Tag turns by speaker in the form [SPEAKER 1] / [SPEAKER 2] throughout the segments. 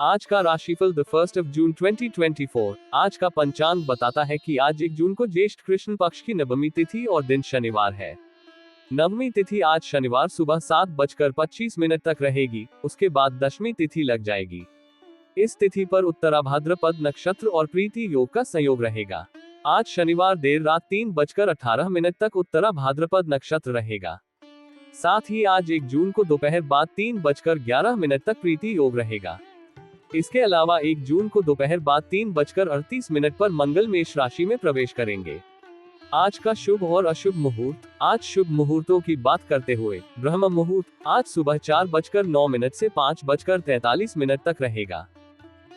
[SPEAKER 1] आज का राशिफल द 1 जून 2024। आज का पंचांग बताता है कि आज 1 जून को ज्येष्ठ कृष्ण पक्ष की नवमी तिथि और दिन शनिवार है। नवमी तिथि आज शनिवार सुबह 7:25 तक रहेगी, उसके बाद दशमी तिथि लग जाएगी। इस तिथि पर उत्तरा भाद्रपद नक्षत्र और प्रीति योग का संयोग रहेगा। आज शनिवार देर रात 3:18 तक उत्तरा भाद्रपद नक्षत्र रहेगा। साथ ही आज 1 जून को दोपहर बाद 3:11 तक प्रीति योग रहेगा। इसके अलावा 1 जून को दोपहर बाद 3:38 पर मंगल मेष राशि में प्रवेश करेंगे। आज का शुभ और अशुभ मुहूर्त। आज शुभ मुहूर्तों की बात करते हुए ब्रह्म मुहूर्त आज सुबह 4:09 से 5:43 तक रहेगा।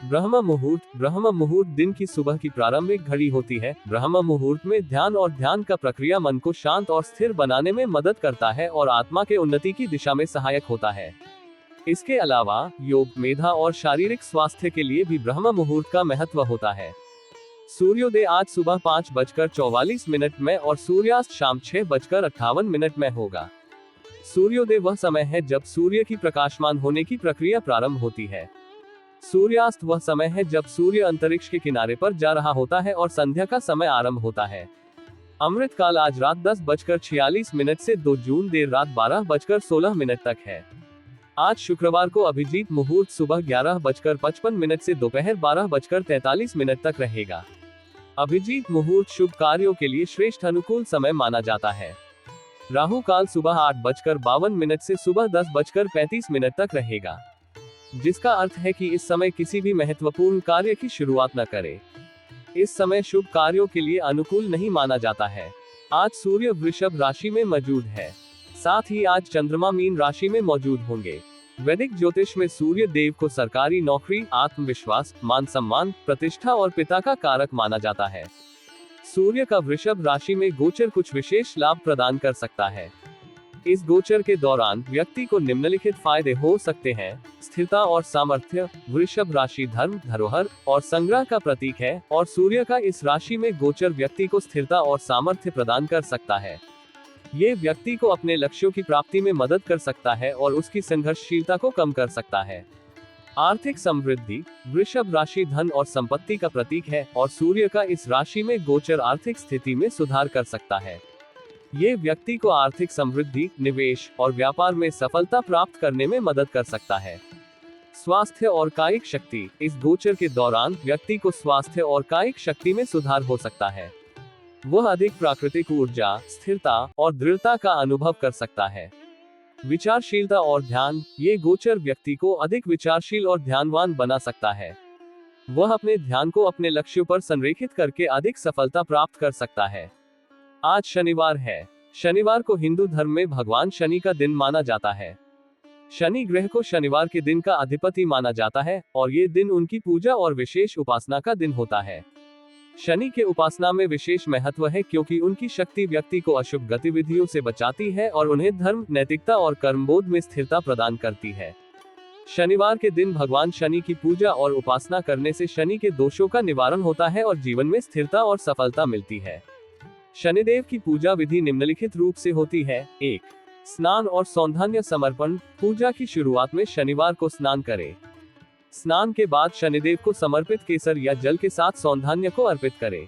[SPEAKER 1] ब्रह्म मुहूर्त दिन की सुबह की प्रारंभिक घड़ी होती है। ब्रह्म मुहूर्त में ध्यान और ध्यान का प्रक्रिया मन को शांत और स्थिर बनाने में मदद करता है और आत्मा के उन्नति की दिशा में सहायक होता है। इसके अलावा योग, मेधा और शारीरिक स्वास्थ्य के लिए भी ब्रह्म मुहूर्त का महत्व होता है। सूर्योदय आज सुबह 5:44 में और सूर्यास्त शाम 6:58 में होगा। सूर्योदय वह समय है जब सूर्य की प्रकाशमान होने की प्रक्रिया प्रारंभ होती है। सूर्यास्त वह समय है जब सूर्य अंतरिक्ष के किनारे पर जा रहा होता है और संध्या का समय आरंभ होता है। अमृत काल आज रात 10:46 से 2 जून देर रात 12:16 तक है। आज शुक्रवार को अभिजीत मुहूर्त सुबह 11:55 से दोपहर 12:43 तक रहेगा। अभिजीत मुहूर्त शुभ कार्यों के लिए श्रेष्ठ अनुकूल समय माना जाता है। राहु काल सुबह 8:52 से सुबह 10:35 तक रहेगा, जिसका अर्थ है कि इस समय किसी भी महत्वपूर्ण कार्य की शुरुआत न करें। इस समय शुभ कार्यों के लिए अनुकूल नहीं माना जाता है। आज सूर्य वृषभ राशि में मौजूद है। साथ ही आज चंद्रमा मीन राशि में मौजूद होंगे। वैदिक ज्योतिष में सूर्य देव को सरकारी नौकरी, आत्मविश्वास, मान सम्मान, प्रतिष्ठा और पिता का कारक माना जाता है। सूर्य का वृषभ राशि में गोचर कुछ विशेष लाभ प्रदान कर सकता है। इस गोचर के दौरान व्यक्ति को निम्नलिखित फायदे हो सकते हैं। स्थिरता और सामर्थ्य। वृषभ राशि धर्म, धरोहर और संग्रह का प्रतीक है और सूर्य का इस राशि में गोचर व्यक्ति को स्थिरता और सामर्थ्य प्रदान कर सकता है। ये व्यक्ति को अपने लक्ष्यों की प्राप्ति में मदद कर सकता है और उसकी संघर्षशीलता को कम कर सकता है। आर्थिक समृद्धि। वृषभ राशि धन और संपत्ति का प्रतीक है और सूर्य का इस राशि में गोचर आर्थिक स्थिति में सुधार कर सकता है। ये व्यक्ति को आर्थिक समृद्धि, निवेश और व्यापार में सफलता प्राप्त करने में मदद कर सकता है। स्वास्थ्य और कायिक शक्ति। इस गोचर के दौरान व्यक्ति को स्वास्थ्य और कायिक शक्ति में सुधार हो सकता है। वह अधिक प्राकृतिक ऊर्जा, स्थिरता और दृढ़ता का अनुभव कर सकता है। विचारशीलता और ध्यान। ये गोचर व्यक्ति को अधिक विचारशील और ध्यानवान बना सकता है। वह अपने ध्यान को अपने लक्ष्यों पर संरेखित करके अधिक सफलता प्राप्त कर सकता है। आज शनिवार है। शनिवार को हिंदू धर्म में भगवान शनि का दिन माना जाता है। शनि ग्रह को शनिवार के दिन का अधिपति माना जाता है और ये दिन उनकी पूजा और विशेष उपासना का दिन होता है। शनि के उपासना में विशेष महत्व है क्योंकि उनकी शक्ति व्यक्ति को अशुभ गतिविधियों से बचाती है और उन्हें धर्म, नैतिकता और कर्मबोध में स्थिरता प्रदान करती है। शनिवार के दिन भगवान शनि की पूजा और उपासना करने से शनि के दोषों का निवारण होता है और जीवन में स्थिरता और सफलता मिलती है। शनिदेव की पूजा विधि निम्नलिखित रूप से होती है। 1. स्नान और सौंदर्य समर्पण। पूजा की शुरुआत में शनिवार को स्नान करें। स्नान के बाद शनिदेव को समर्पित केसर या जल के साथ सौंदर्य को अर्पित करें।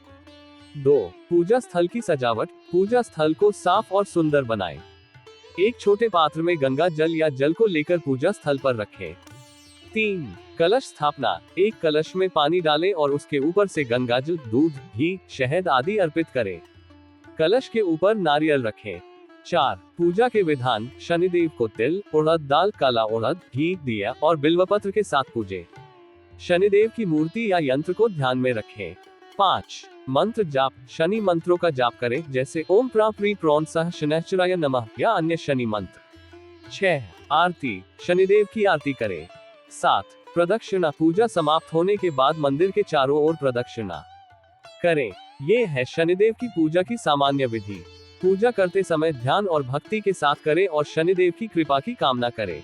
[SPEAKER 1] 2. पूजा स्थल की सजावट। पूजा स्थल को साफ और सुंदर बनाएं। एक छोटे पात्र में गंगा जल या जल को लेकर पूजा स्थल पर रखें। 3. कलश स्थापना। एक कलश में पानी डालें और उसके ऊपर से गंगाजल, दूध, घी, शहद आदि अर्पित करें। कलश के ऊपर नारियल रखें। 4. पूजा के विधान। शनिदेव को तिल, उड़द दाल, काला उड़द, घी, दिया और बिल्वपत्र के साथ पूजें। शनिदेव की मूर्ति या यंत्र को ध्यान में रखें। 5. मंत्र जाप। शनि मंत्रों का जाप करें, जैसे ओम प्रा प्री प्रोन सह शनैश्चराय नमः या अन्य शनि मंत्र। 6. आरती। शनिदेव की आरती करें। 7. प्रदक्षिणा। पूजा समाप्त होने के बाद मंदिर के चारों ओर प्रदक्षिणा करें। ये है शनिदेव की पूजा की सामान्य विधि। पूजा करते समय ध्यान और भक्ति के साथ करें और शनिदेव की कृपा की कामना करें।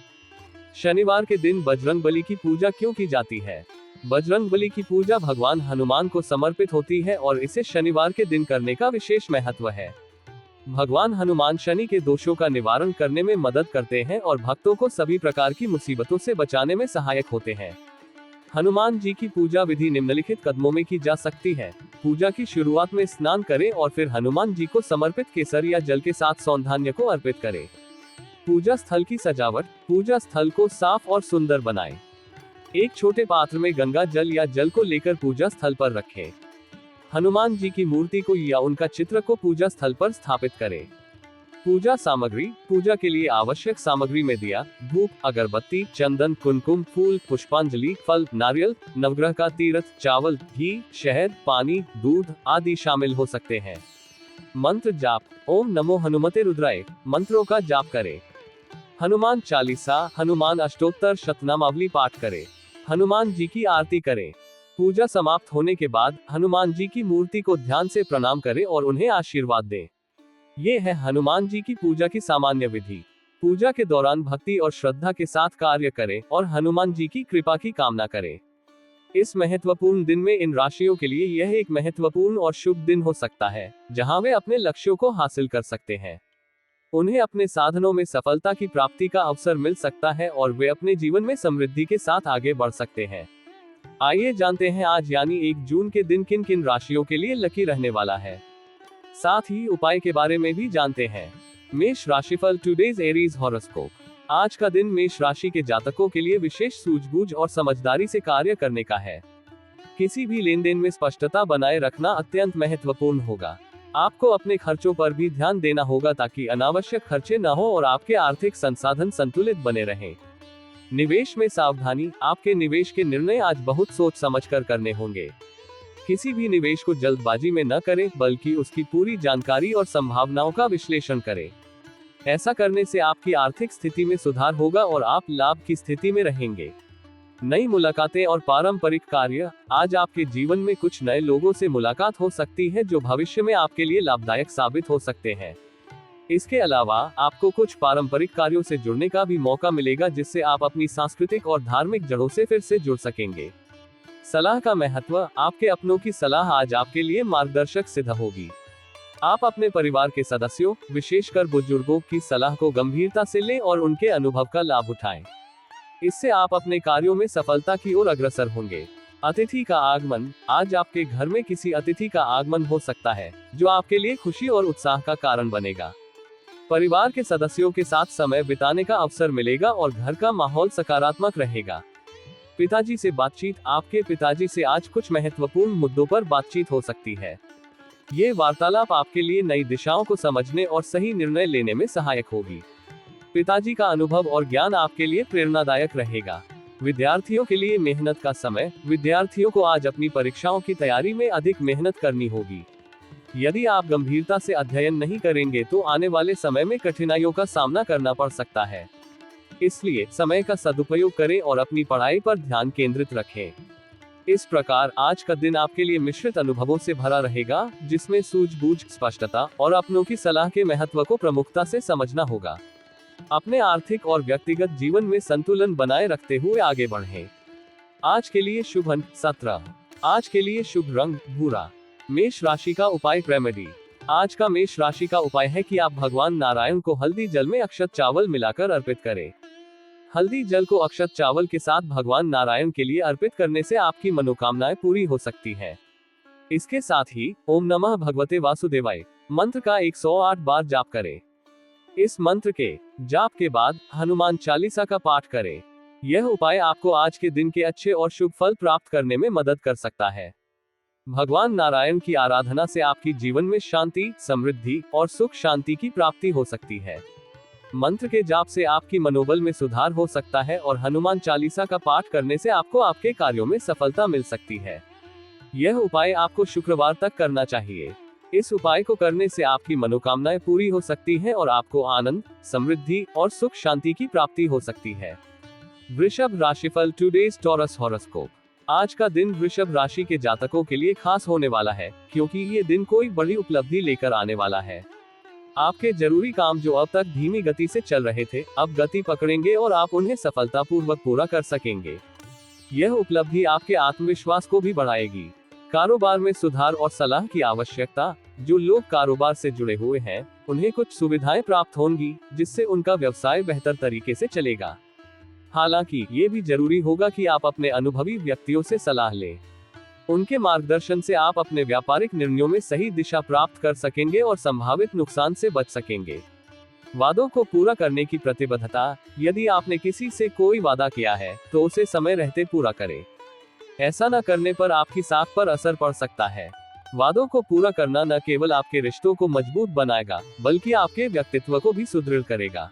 [SPEAKER 1] शनिवार के दिन बजरंगबली की पूजा क्यों की जाती है? बजरंगबली की पूजा भगवान हनुमान को समर्पित होती है और इसे शनिवार के दिन करने का विशेष महत्व है। भगवान हनुमान शनि के दोषों का निवारण करने में मदद करते हैं और भक्तों को सभी प्रकार की मुसीबतों से बचाने में सहायक होते हैं। हनुमान जी की पूजा विधि निम्नलिखित कदमों में की जा सकती है। पूजा की शुरुआत में स्नान करें और फिर हनुमान जी को समर्पित केसर या जल के साथ सौंधान्य को अर्पित करें। पूजा स्थल की सजावट। पूजा स्थल को साफ और सुंदर बनाएं। एक छोटे पात्र में गंगा जल या जल को लेकर पूजा स्थल पर रखें। हनुमान जी की मूर्ति को या उनका चित्र को पूजा स्थल पर स्थापित करें। पूजा सामग्री। पूजा के लिए आवश्यक सामग्री में दिया, धूप, अगरबत्ती, चंदन, कुमकुम, फूल, पुष्पांजलि, फल, नारियल, नवग्रह का तीर्थ, चावल, घी, शहद, पानी, दूध आदि शामिल हो सकते हैं। मंत्र जाप। ओम नमो हनुमते रुद्राय मंत्रों का जाप करें। हनुमान चालीसा, हनुमान अष्टोत्तर शतनामावली पाठ करें। हनुमान जी की आरती करें। पूजा समाप्त होने के बाद हनुमान जी की मूर्ति को ध्यान से प्रणाम करें और उन्हें आशीर्वाद दें। ये है हनुमान जी की पूजा की सामान्य विधि। पूजा के दौरान भक्ति और श्रद्धा के साथ कार्य करें और हनुमान जी की कृपा की कामना करें। इस महत्वपूर्ण दिन में इन राशियों के लिए यह एक महत्वपूर्ण और शुभ दिन हो सकता है, जहां वे अपने लक्ष्यों को हासिल कर सकते हैं। उन्हें अपने साधनों में सफलता की प्राप्ति का अवसर मिल सकता है और वे अपने जीवन में समृद्धि के साथ आगे बढ़ सकते हैं। आइए जानते हैं आज यानी 1 जून के दिन किन किन राशियों के लिए लकी रहने वाला है। साथ ही उपाय के बारे में भी जानते हैं। मेष राशिफल। Today's Aries horoscope. आज का दिन मेष राशि के जातकों के लिए विशेष सूझबूझ और समझदारी से कार्य करने का है। किसी भी लेन देन में स्पष्टता बनाए रखना अत्यंत महत्वपूर्ण होगा। आपको अपने खर्चों पर भी ध्यान देना होगा ताकि अनावश्यक खर्चे न हो और आपके आर्थिक संसाधन संतुलित बने रहें। निवेश में सावधानी। आपके निवेश के निर्णय आज बहुत सोच समझकर करने होंगे। किसी भी निवेश को जल्दबाजी में न करें, बल्कि उसकी पूरी जानकारी और संभावनाओं का विश्लेषण करें। ऐसा करने से आपकी आर्थिक स्थिति में सुधार होगा और आप लाभ की स्थिति में रहेंगे। नई मुलाकातें और पारंपरिक कार्य। आज आपके जीवन में कुछ नए लोगों से मुलाकात हो सकती है जो भविष्य में आपके लिए लाभदायक साबित हो सकते हैं। इसके अलावा आपको कुछ पारंपरिक कार्यों से जुड़ने का भी मौका मिलेगा, जिससे आप अपनी सांस्कृतिक और धार्मिक जड़ों से फिर से जुड़ सकेंगे। सलाह का महत्व। आपके अपनों की सलाह आज आपके लिए मार्गदर्शक सिद्ध होगी। आप अपने परिवार के सदस्यों, विशेषकर बुजुर्गों की सलाह को गंभीरता से लें और उनके अनुभव का लाभ उठाएं। इससे आप अपने कार्यों में सफलता की ओर अग्रसर होंगे। अतिथि का आगमन। आज आपके घर में किसी अतिथि का आगमन हो सकता है, जो आपके लिए खुशी और उत्साह का कारण बनेगा। परिवार के सदस्यों के साथ समय बिताने का अवसर मिलेगा और घर का माहौल सकारात्मक रहेगा। पिताजी से बातचीत। आपके पिताजी से आज कुछ महत्वपूर्ण मुद्दों पर बातचीत हो सकती है। ये वार्तालाप आपके लिए नई दिशाओं को समझने और सही निर्णय लेने में सहायक होगी। पिताजी का अनुभव और ज्ञान आपके लिए प्रेरणादायक रहेगा। विद्यार्थियों के लिए मेहनत का समय। विद्यार्थियों को आज अपनी परीक्षाओं की तैयारी में अधिक मेहनत करनी होगी। यदि आप गंभीरता से अध्ययन नहीं करेंगे तो आने वाले समय में कठिनाइयों का सामना करना पड़ सकता है। इसलिए समय का सदुपयोग करें और अपनी पढ़ाई पर ध्यान केंद्रित रखें। इस प्रकार आज का दिन आपके लिए मिश्रित अनुभवों से भरा रहेगा, जिसमें सूझबूझ, स्पष्टता और अपनों की सलाह के महत्व को प्रमुखता से समझना होगा। अपने आर्थिक और व्यक्तिगत जीवन में संतुलन बनाए रखते हुए आगे बढ़ें। आज के लिए शुभ अंक 17। आज के लिए शुभ रंग भूरा। मेष राशि का उपाय रेमेडी। आज का मेष राशि का उपाय है कि आप भगवान नारायण को हल्दी जल में अक्षत चावल मिलाकर अर्पित करें। हल्दी जल को अक्षत चावल के साथ भगवान नारायण के लिए अर्पित करने से आपकी मनोकामनाएं पूरी हो सकती हैं। इसके साथ ही ओम नमः भगवते वासुदेवाय मंत्र का 108 बार जाप करें। इस मंत्र के जाप के बाद हनुमान चालीसा का पाठ करें। यह उपाय आपको आज के दिन के अच्छे और शुभ फल प्राप्त करने में मदद कर सकता है। भगवान नारायण की आराधना से आपकी जीवन में शांति, समृद्धि और सुख शांति की प्राप्ति हो सकती है। मंत्र के जाप से आपकी मनोबल में सुधार हो सकता है और हनुमान चालीसा का पाठ करने से आपको आपके कार्यों में सफलता मिल सकती है। यह उपाय आपको शुक्रवार तक करना चाहिए। इस उपाय को करने से आपकी मनोकामनाएं पूरी हो सकती हैं और आपको आनंद, समृद्धि और सुख शांति की प्राप्ति हो सकती है। वृषभ राशिफल। Today's taurus horoscope. आज का दिन वृषभ राशि के जातकों के लिए खास होने वाला है, क्योंकि ये दिन कोई बड़ी उपलब्धि लेकर आने वाला है। आपके जरूरी काम जो अब तक धीमी गति से चल रहे थे, अब गति पकड़ेंगे और आप उन्हें सफलतापूर्वक पूरा कर सकेंगे। यह उपलब्धि आपके आत्मविश्वास को भी बढ़ाएगी। कारोबार में सुधार और सलाह की आवश्यकता। जो लोग कारोबार से जुड़े हुए हैं, उन्हें कुछ सुविधाएं प्राप्त होंगी, जिससे उनका व्यवसाय बेहतर तरीके से चलेगा। हालांकि ये भी जरूरी होगा कि आप अपने अनुभवी व्यक्तियों से सलाह लें। उनके मार्गदर्शन से आप अपने व्यापारिक निर्णयों में सही दिशा प्राप्त कर सकेंगे और संभावित नुकसान से बच सकेंगे। वादों को पूरा करने की प्रतिबद्धता। यदि आपने किसी से कोई वादा किया है तो उसे समय रहते पूरा करें। ऐसा न करने पर आपकी साख पर असर पड़ सकता है। वादों को पूरा करना न केवल आपके रिश्तों को मजबूत बनाएगा, बल्कि आपके व्यक्तित्व को भी सुदृढ़ करेगा।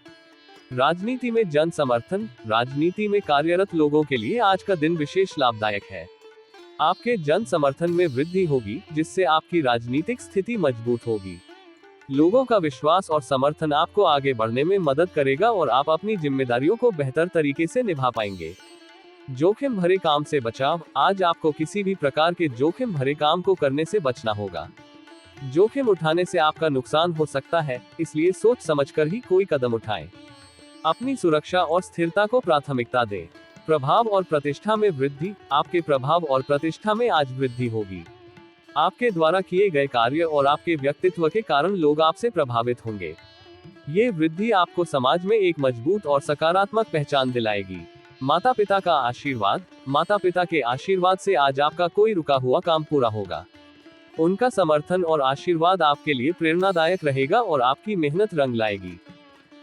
[SPEAKER 1] राजनीति में जन समर्थन। राजनीति में कार्यरत लोगों के लिए आज का दिन विशेष लाभदायक है। आपके जन समर्थन में वृद्धि होगी, जिससे आपकी राजनीतिक स्थिति मजबूत होगी। लोगों का विश्वास और समर्थन आपको आगे बढ़ने में मदद करेगा और आप अपनी जिम्मेदारियों को बेहतर तरीके से निभा पाएंगे। जोखिम भरे काम से बचाव। आज आपको किसी भी प्रकार के जोखिम भरे काम को करने से बचना होगा। जोखिम उठाने से आपका नुकसान हो सकता है, इसलिए सोच समझकर ही कोई कदम उठाएं। अपनी सुरक्षा और स्थिरता को प्राथमिकता दें। प्रभाव और प्रतिष्ठा में वृद्धि। आपके प्रभाव और प्रतिष्ठा में आज वृद्धि होगी। आपके द्वारा किए गए कार्य और आपके व्यक्तित्व के कारण लोग आपसे प्रभावित होंगे। ये वृद्धि आपको समाज में एक मजबूत और सकारात्मक पहचान दिलाएगी। माता पिता का आशीर्वाद। माता पिता के आशीर्वाद से आज आपका कोई रुका हुआ काम पूरा होगा। उनका समर्थन और आशीर्वाद आपके लिए प्रेरणादायक रहेगा और आपकी मेहनत रंग लाएगी।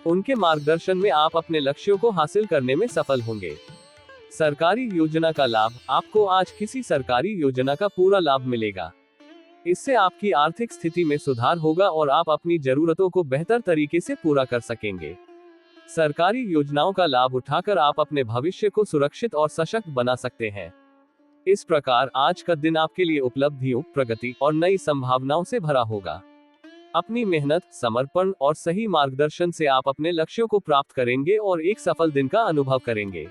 [SPEAKER 1] उनके मार्गदर्शन में आप अपने लक्ष्यों को हासिल करने में सफल होंगे। सरकारी योजना का लाभ। आपको आज किसी सरकारी योजना का पूरा लाभ मिलेगा। इससे आपकी आर्थिक स्थिति में सुधार होगा और आप अपनी जरूरतों को बेहतर तरीके से पूरा कर सकेंगे। सरकारी योजनाओं का लाभ उठाकर आप अपने भविष्य को सुरक्षित और सशक्त बना सकते हैं। इस प्रकार आज का दिन आपके लिए उपलब्धियों, प्रगति और नई संभावनाओं से भरा होगा। अपनी मेहनत, समर्पण और सही मार्गदर्शन से आप अपने लक्ष्यों को प्राप्त करेंगे और एक सफल दिन का अनुभव करेंगे।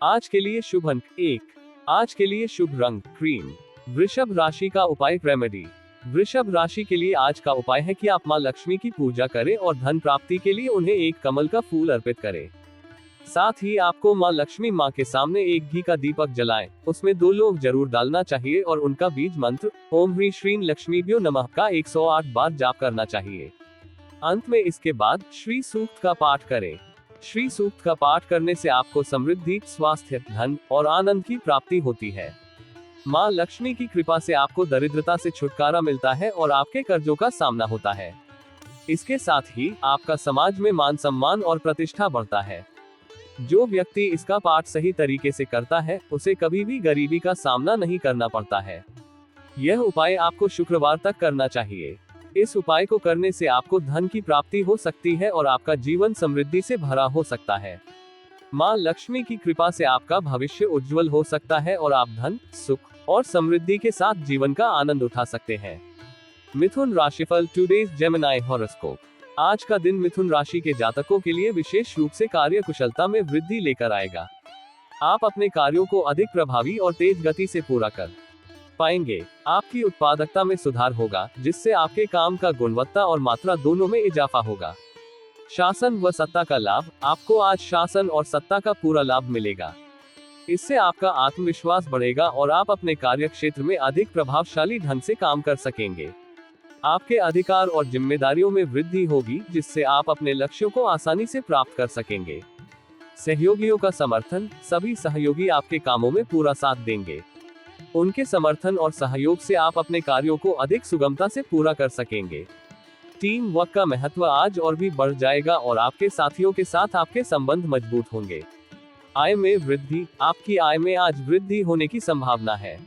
[SPEAKER 1] आज के लिए शुभ अंक 1। आज के लिए शुभ रंग क्रीम। वृषभ राशि का उपाय रेमेडी। वृषभ राशि के लिए आज का उपाय है कि आप मां लक्ष्मी की पूजा करें और धन प्राप्ति के लिए उन्हें एक कमल का फूल अर्पित करें। साथ ही आपको मां लक्ष्मी मां के सामने एक घी का दीपक जलाएं। उसमें 2 लौंग जरूर डालना चाहिए और उनका बीज मंत्र ओम ह्रीं श्रीं लक्ष्मीभ्यो नमः का 108 बार जाप करना चाहिए। अंत में इसके बाद श्री सूक्त का पाठ करें। श्री सूक्त का पाठ करने से आपको समृद्धि, स्वास्थ्य, धन और आनंद की प्राप्ति होती है। मां लक्ष्मी की कृपा से आपको दरिद्रता से छुटकारा मिलता है और आपके कर्जों का सामना होता है। इसके साथ ही आपका समाज में मान सम्मान और प्रतिष्ठा बढ़ता है। जो व्यक्ति इसका पाठ सही तरीके से करता है, उसे कभी भी गरीबी का सामना नहीं करना पड़ता है। यह उपाय आपको शुक्रवार तक करना चाहिए। इस उपाय को करने से आपको धन की प्राप्ति हो सकती है और आपका जीवन समृद्धि से भरा हो सकता है। मां लक्ष्मी की कृपा से आपका भविष्य उज्जवल हो सकता है और आप धन, सुख और समृद्धि के साथ जीवन का आनंद उठा सकते हैं। मिथुन राशिफल टुडेज जेमिनी हॉरोस्कोप। आज का दिन मिथुन राशि के जातकों के लिए विशेष रूप से कार्य कुशलता में वृद्धि लेकर आएगा। आप अपने कार्यों को अधिक प्रभावी और तेज गति से पूरा कर पाएंगे। आपकी उत्पादकता में सुधार होगा, जिससे आपके काम का गुणवत्ता और मात्रा दोनों में इजाफा होगा। शासन व सत्ता का लाभ। आपको आज शासन और सत्ता का पूरा लाभ मिलेगा। इससे आपका आत्मविश्वास बढ़ेगा और आप अपने कार्य क्षेत्र में अधिक प्रभावशाली ढंग से काम कर सकेंगे। आपके अधिकार और जिम्मेदारियों में वृद्धि होगी, जिससे आप अपने लक्ष्यों को आसानी से प्राप्त कर सकेंगे। सहयोगियों का समर्थन। सभी सहयोगी आपके कामों में पूरा साथ देंगे। उनके समर्थन और सहयोग से आप अपने कार्यों को अधिक सुगमता से पूरा कर सकेंगे। टीम वर्क का महत्व आज और भी बढ़ जाएगा और आपके साथियों के साथ आपके संबंध मजबूत होंगे। आय में वृद्धि। आपकी आय में आज वृद्धि होने की संभावना है।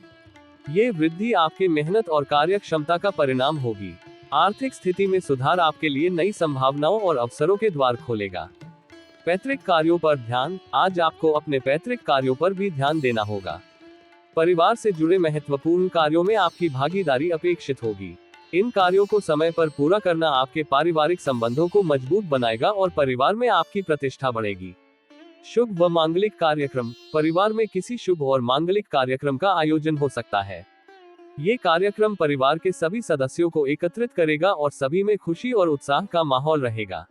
[SPEAKER 1] ये वृद्धि आपके मेहनत और कार्य क्षमता का परिणाम होगी। आर्थिक स्थिति में सुधार आपके लिए नई संभावनाओं और अवसरों के द्वार खोलेगा। पैतृक कार्यों पर ध्यान। आज आपको अपने पैतृक कार्यों पर भी ध्यान देना होगा। परिवार से जुड़े महत्वपूर्ण कार्यों में आपकी भागीदारी अपेक्षित होगी। इन कार्यों को समय पर पूरा करना आपके पारिवारिक संबंधों को मजबूत बनाएगा और परिवार में आपकी प्रतिष्ठा बढ़ेगी। शुभ व मांगलिक कार्यक्रम। परिवार में किसी शुभ और मांगलिक कार्यक्रम का आयोजन हो सकता है। ये कार्यक्रम परिवार के सभी सदस्यों को एकत्रित करेगा और सभी में खुशी और उत्साह का माहौल रहेगा।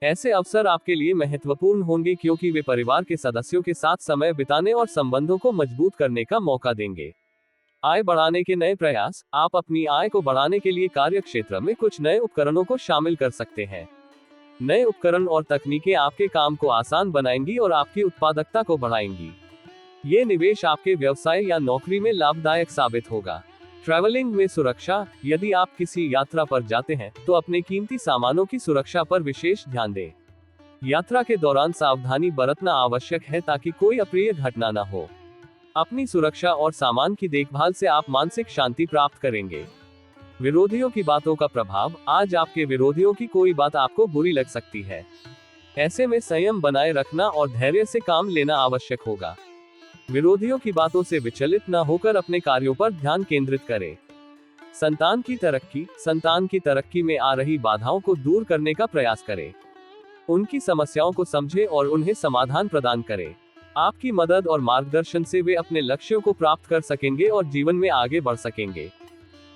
[SPEAKER 1] ऐसे अवसर आपके लिए महत्वपूर्ण होंगे क्योंकि वे परिवार के सदस्यों के साथ समय बिताने और संबंधों को मजबूत करने का मौका देंगे। आय बढ़ाने के नए प्रयास। आप अपनी आय को बढ़ाने के लिए कार्य क्षेत्र में कुछ नए उपकरणों को शामिल कर सकते हैं। नए उपकरण और तकनीकें आपके काम को आसान बनाएंगी और आपकी उत्पादकता को बढ़ाएंगी। ये निवेश आपके व्यवसाय या नौकरी में लाभदायक साबित होगा। ट्रैवलिंग में सुरक्षा। यदि आप किसी यात्रा पर जाते हैं तो अपने कीमती सामानों की सुरक्षा पर विशेष ध्यान दें। यात्रा के दौरान सावधानी बरतना आवश्यक है ताकि कोई अप्रिय घटना न हो। अपनी सुरक्षा और सामान की देखभाल से आप मानसिक शांति प्राप्त करेंगे। विरोधियों की बातों का प्रभाव। आज आपके विरोधियों की कोई बात आपको बुरी लग सकती है। ऐसे में संयम बनाए रखना और धैर्य से काम लेना आवश्यक होगा। विरोधियों की बातों से विचलित न होकर अपने कार्यों पर ध्यान केंद्रित करें। संतान की तरक्की। संतान की तरक्की में आ रही बाधाओं को दूर करने का प्रयास करें। उनकी समस्याओं को समझें और उन्हें समाधान प्रदान करें। आपकी मदद और मार्गदर्शन से वे अपने लक्ष्यों को प्राप्त कर सकेंगे और जीवन में आगे बढ़ सकेंगे।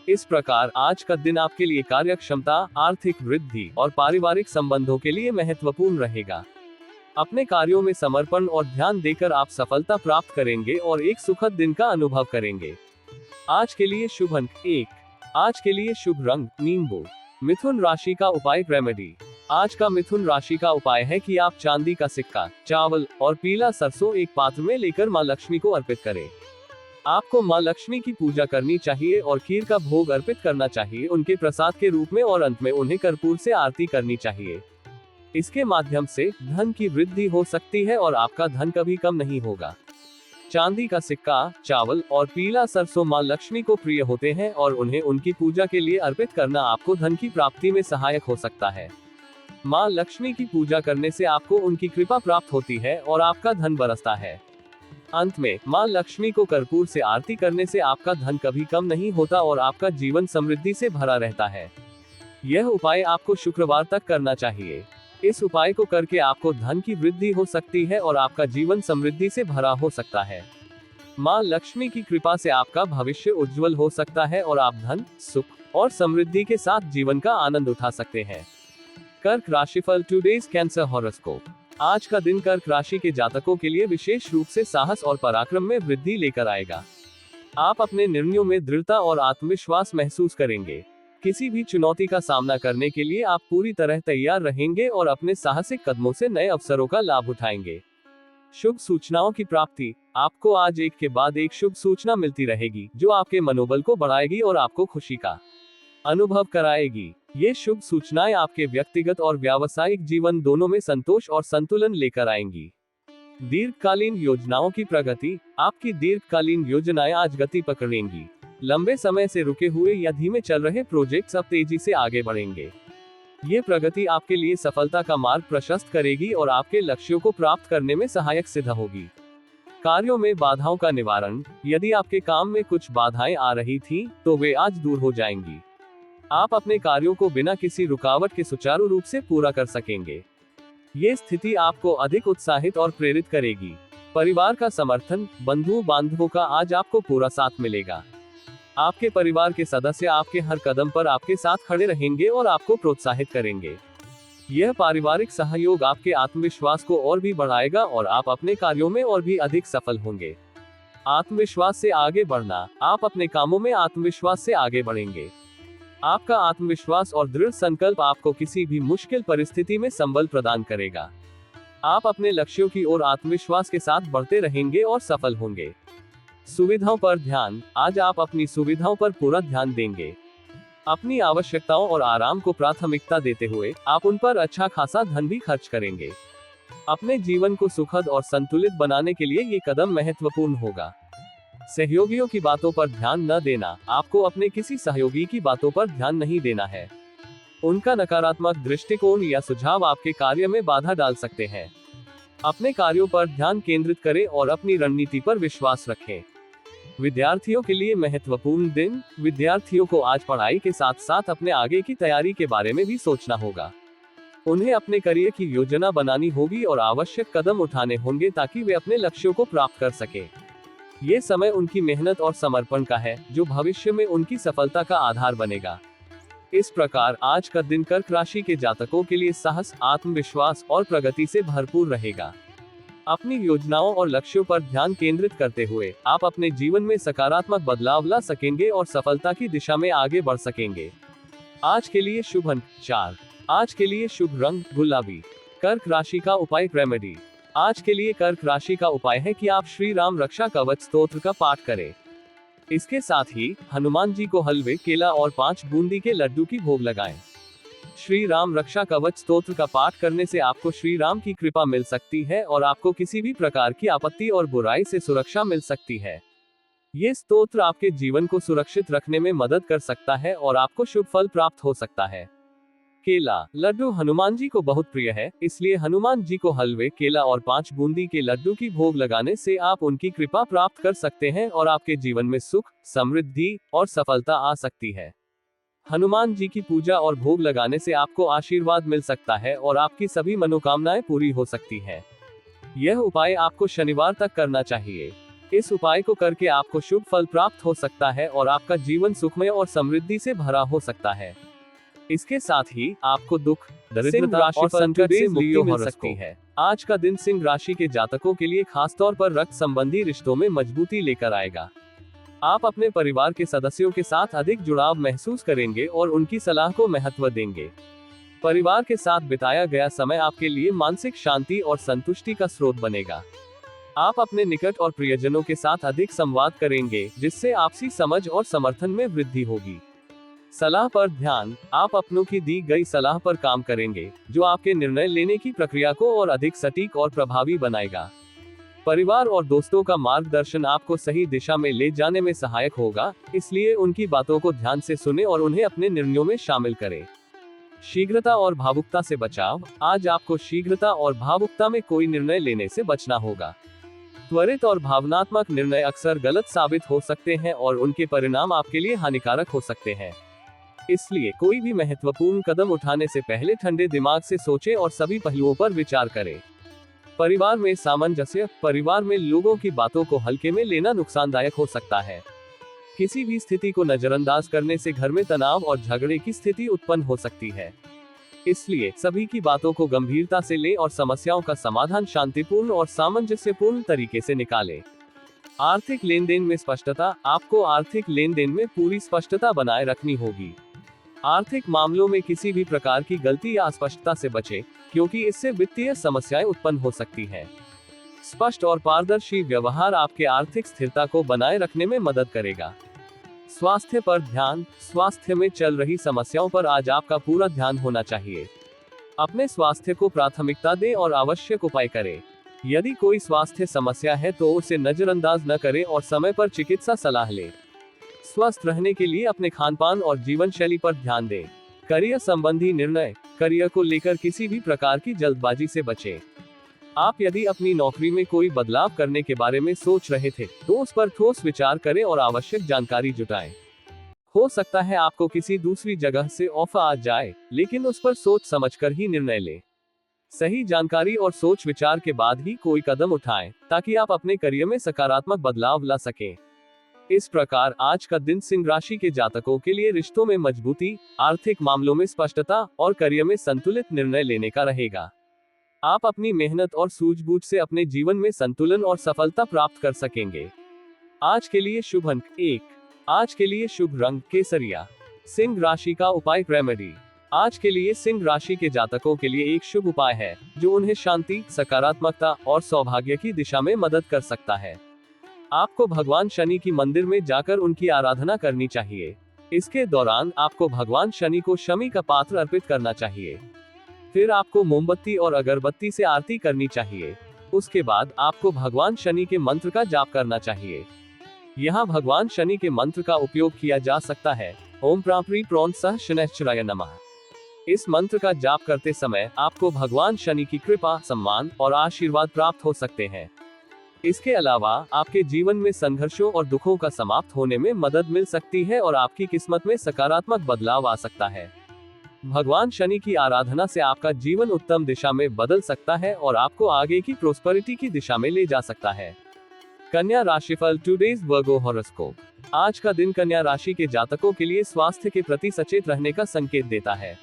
[SPEAKER 1] इस प्रकार आज का दिन आपके लिए कार्य क्षमता, आर्थिक वृद्धि और पारिवारिक संबंधों के लिए महत्वपूर्ण रहेगा। अपने कार्यों में समर्पण और ध्यान देकर आप सफलता प्राप्त करेंगे और एक सुखद दिन का अनुभव करेंगे। आज के लिए शुभ अंक 1। आज के लिए शुभ रंग नींबू। मिथुन राशि का उपाय रेमेडी। आज का मिथुन राशि का उपाय है कि आप चांदी का सिक्का, चावल और पीला सरसों एक पात्र में लेकर मां लक्ष्मी को अर्पित करें। आपको मां लक्ष्मी की पूजा करनी चाहिए और खीर का भोग अर्पित करना चाहिए उनके प्रसाद के रूप में, और अंत में उन्हें कर्पूर से आरती करनी चाहिए। इसके माध्यम से धन की वृद्धि हो सकती है और आपका धन कभी कम नहीं होगा। चांदी का सिक्का, चावल और पीला सरसों मां लक्ष्मी को प्रिय होते हैं और उन्हें उनकी पूजा के लिए अर्पित करना आपको धन की प्राप्ति में सहायक हो सकता है। मां लक्ष्मी की पूजा करने से आपको उनकी कृपा प्राप्त होती है और आपका धन बरसता है। अंत में मां लक्ष्मी को कर्पूर से आरती करने से आपका धन कभी कम नहीं होता और आपका जीवन समृद्धि से भरा रहता है। यह उपाय आपको शुक्रवार तक करना चाहिए। इस उपाय को करके आपको धन की वृद्धि हो सकती है और आपका जीवन समृद्धि से भरा हो सकता है। मां लक्ष्मी की कृपा से आपका भविष्य उज्जवल हो सकता है और आप धन, सुख और समृद्धि के साथ जीवन का आनंद उठा सकते हैं। कर्क राशिफल टुडेज कैंसर हॉरोस्कोप। आज का दिन कर्क राशि के जातकों के लिए विशेष रूप से साहस और पराक्रम में वृद्धि लेकर आएगा। आप अपने निर्णयों में दृढ़ता और आत्मविश्वास महसूस करेंगे। किसी भी चुनौती का सामना करने के लिए आप पूरी तरह तैयार रहेंगे और अपने साहसिक कदमों से नए अवसरों का लाभ उठाएंगे। शुभ सूचनाओं की प्राप्ति। आपको आज एक के बाद एक शुभ सूचना मिलती रहेगी जो आपके मनोबल को बढ़ाएगी और आपको खुशी का अनुभव कराएगी। ये शुभ सूचनाएं आपके व्यक्तिगत और व्यावसायिक जीवन दोनों में संतोष और संतुलन लेकर आएंगी। दीर्घकालीन योजनाओं की प्रगति। आपकी दीर्घकालीन योजनाएं आज गति पकड़ेंगी। लंबे समय से रुके हुए या धीमे चल रहे प्रोजेक्ट्स अब तेजी से आगे बढ़ेंगे। ये प्रगति आपके लिए सफलता का मार्ग प्रशस्त करेगी और आपके लक्ष्यों को प्राप्त करने में सहायक सिद्ध होगी। कार्यों में बाधाओं का निवारण। यदि आपके काम में कुछ बाधाएं आ रही थीं, तो वे आज दूर हो जाएंगी। आप अपने कार्यों को बिना किसी रुकावट के सुचारू रूप से पूरा कर सकेंगे। ये स्थिति आपको अधिक उत्साहित और प्रेरित करेगी। परिवार का समर्थन। बंधु बांधवों का आज आपको पूरा साथ मिलेगा। आपके परिवार के सदस्य आपके हर कदम पर आपके साथ खड़े रहेंगे और आपको प्रोत्साहित करेंगे। यह पारिवारिक सहयोग आपके आत्मविश्वास को और भी बढ़ाएगा और आप अपने कार्यों में और भी अधिक सफल होंगे। आत्मविश्वास से आगे बढ़ना। आप अपने कामों में आत्मविश्वास से आगे बढ़ेंगे। आपका आत्मविश्वास और दृढ़ संकल्प आपको किसी भी मुश्किल परिस्थिति में संबल प्रदान करेगा। आप अपने लक्ष्यों की ओर आत्मविश्वास के साथ बढ़ते रहेंगे और सफल होंगे। सुविधाओं पर ध्यान। आज आप अपनी सुविधाओं पर पूरा ध्यान देंगे। अपनी आवश्यकताओं और आराम को प्राथमिकता देते हुए आप उन पर अच्छा खासा धन भी खर्च करेंगे। अपने जीवन को सुखद और संतुलित बनाने के लिए ये कदम महत्वपूर्ण होगा। सहयोगियों की बातों पर ध्यान न देना। आपको अपने किसी सहयोगी की बातों पर ध्यान नहीं देना है। उनका नकारात्मक दृष्टिकोण या सुझाव आपके कार्य में बाधा डाल सकते हैं। अपने कार्यों पर ध्यान केंद्रित करें और अपनी रणनीति पर विश्वास रखें। विद्यार्थियों के लिए महत्वपूर्ण दिन। विद्यार्थियों को आज पढ़ाई के साथ साथ अपने आगे की तैयारी के बारे में भी सोचना होगा। उन्हें अपने करियर की योजना बनानी होगी और आवश्यक कदम उठाने होंगे ताकि वे अपने लक्ष्यों को प्राप्त कर सके। ये समय उनकी मेहनत और समर्पण का है जो भविष्य में उनकी सफलता का आधार बनेगा। इस प्रकार आज का दिन कर्क राशि के जातकों के लिए साहस, आत्मविश्वास और प्रगति से भरपूर रहेगा। अपनी योजनाओं और लक्ष्यों पर ध्यान केंद्रित करते हुए आप अपने जीवन में सकारात्मक बदलाव ला सकेंगे और सफलता की दिशा में आगे बढ़ सकेंगे। आज के लिए शुभ अंक 4। आज के लिए शुभ रंग गुलाबी। कर्क राशि का उपाय रेमेडी। आज के लिए कर्क राशि का उपाय है कि आप श्री राम रक्षा कवच स्तोत्र का पाठ करें। इसके साथ ही हनुमान जी को हलवे, केला और 5 बूंदी के लड्डू की भोग लगाएं। श्री राम रक्षा कवच स्तोत्र का पाठ करने से आपको श्री राम की कृपा मिल सकती है और आपको किसी भी प्रकार की आपत्ति और बुराई से सुरक्षा मिल सकती है। ये स्तोत्र आपके जीवन को सुरक्षित रखने में मदद कर सकता है और आपको शुभ फल प्राप्त हो सकता है। केला लड्डू हनुमान जी को बहुत प्रिय है, इसलिए हनुमान जी को हलवे, केला और 5 बूंदी के लड्डू की भोग लगाने से आप उनकी कृपा प्राप्त कर सकते हैं और आपके जीवन में सुख, समृद्धि और सफलता आ सकती है। हनुमान जी की पूजा और भोग लगाने से आपको आशीर्वाद मिल सकता है और आपकी सभी मनोकामनाएं पूरी हो सकती हैं। यह उपाय आपको शनिवार तक करना चाहिए। इस उपाय को करके आपको शुभ फल प्राप्त हो सकता है और आपका जीवन सुखमय और समृद्धि से भरा हो सकता है। इसके साथ ही आपको दुख, दरिद्रता और संकट से मुक्ति मिल सकती है। आज का दिन सिंह राशि के जातकों के लिए खासतौर पर रक्त संबंधी रिश्तों में मजबूती लेकर आएगा। आप अपने परिवार के सदस्यों के साथ अधिक जुड़ाव महसूस करेंगे और उनकी सलाह को महत्व देंगे। परिवार के साथ बिताया गया समय आपके लिए मानसिक शांति और संतुष्टि का स्रोत बनेगा। आप अपने निकट और प्रियजनों के साथ अधिक संवाद करेंगे, जिससे आपसी समझ और समर्थन में वृद्धि होगी। सलाह पर ध्यान। आप अपनों की दी गई सलाह पर काम करेंगे, जो आपके निर्णय लेने की प्रक्रिया को और अधिक सटीक और प्रभावी बनाएगा। परिवार और दोस्तों का मार्गदर्शन आपको सही दिशा में ले जाने में सहायक होगा, इसलिए उनकी बातों को ध्यान से सुनें और उन्हें अपने निर्णयों में शामिल करें। शीघ्रता और भावुकता से बचाव। आज आपको शीघ्रता और भावुकता में कोई निर्णय लेने से बचना होगा। त्वरित और भावनात्मक निर्णय अक्सर गलत साबित हो सकते हैं और उनके परिणाम आपके लिए हानिकारक हो सकते हैं। इसलिए कोई भी महत्वपूर्ण कदम उठाने से पहले ठंडे दिमाग से सोचें और सभी पहलुओं पर विचार करें। परिवार में सामंजस्य। परिवार में लोगों की बातों को हल्के में लेना नुकसानदायक हो सकता है। किसी भी स्थिति को नजरअंदाज करने से घर में तनाव और झगड़े की स्थिति उत्पन्न हो सकती है। इसलिए सभी की बातों को गंभीरता से लें और समस्याओं का समाधान शांतिपूर्ण और सामंजस्यपूर्ण तरीके से निकालें। आर्थिक लेन देन में स्पष्टता। आपको आर्थिक लेन देन में पूरी स्पष्टता बनाए रखनी होगी। आर्थिक मामलों में किसी भी प्रकार की गलती या अस्पष्टता से बचें, क्योंकि इससे वित्तीय समस्याएं उत्पन्न हो सकती हैं। स्पष्ट और पारदर्शी व्यवहार आपके आर्थिक स्थिरता को बनाए रखने में मदद करेगा। स्वास्थ्य पर ध्यान। स्वास्थ्य में चल रही समस्याओं पर आज आपका पूरा ध्यान होना चाहिए। अपने स्वास्थ्य को प्राथमिकता दें और आवश्यक उपाय करें। यदि कोई स्वास्थ्य समस्या है तो उसे नजरअंदाज न करें और समय पर चिकित्सा सलाह लें। स्वस्थ रहने के लिए अपने खानपान और जीवन शैली पर ध्यान दें। करियर संबंधी निर्णय। करियर को लेकर किसी भी प्रकार की जल्दबाजी से बचें। आप यदि अपनी नौकरी में कोई बदलाव करने के बारे में सोच रहे थे, तो उस पर ठोस विचार करें और आवश्यक जानकारी जुटाएं। हो सकता है आपको किसी दूसरी जगह से ऑफर आ जाए, लेकिन उस पर सोच समझकर ही निर्णय लें। सही जानकारी और सोच विचार के बाद ही कोई कदम उठाएं, ताकि आप अपने करियर में सकारात्मक बदलाव ला सकें। इस प्रकार आज का दिन सिंह राशि के जातकों के लिए रिश्तों में मजबूती, आर्थिक मामलों में स्पष्टता और करियर में संतुलित निर्णय लेने का रहेगा। आप अपनी मेहनत और सूझबूझ से अपने जीवन में संतुलन और सफलता प्राप्त कर सकेंगे। आज के लिए शुभ अंक 1। आज के लिए शुभ रंग केसरिया। सिंह राशि का उपाय रेमेडी। आज के लिए सिंह राशि के जातकों के लिए एक शुभ उपाय है, जो उन्हें शांति, सकारात्मकता और सौभाग्य की दिशा में मदद कर सकता है। आपको भगवान शनि की मंदिर में जाकर उनकी आराधना करनी चाहिए। इसके दौरान आपको भगवान शनि को शमी का पात्र अर्पित करना चाहिए। फिर आपको मोमबत्ती और अगरबत्ती से आरती करनी चाहिए। उसके बाद आपको भगवान शनि के मंत्र का जाप करना चाहिए। यहाँ भगवान शनि के मंत्र का उपयोग किया जा सकता है। ओम प्राप्री प्रोन सह शनैश्चराय नमः। इस मंत्र का जाप करते समय आपको भगवान शनि की कृपा, सम्मान और आशीर्वाद प्राप्त हो सकते हैं। इसके अलावा आपके जीवन में संघर्षों और दुखों का समाप्त होने में मदद मिल सकती है और आपकी किस्मत में सकारात्मक बदलाव आ सकता है। भगवान शनि की आराधना से आपका जीवन उत्तम दिशा में बदल सकता है और आपको आगे की प्रोस्पेरिटी की दिशा में ले जा सकता है। कन्या राशिफल टुडेज वर्गो हॉरोस्कोप। आज का दिन कन्या राशि के जातकों के लिए स्वास्थ्य के प्रति सचेत रहने का संकेत देता है।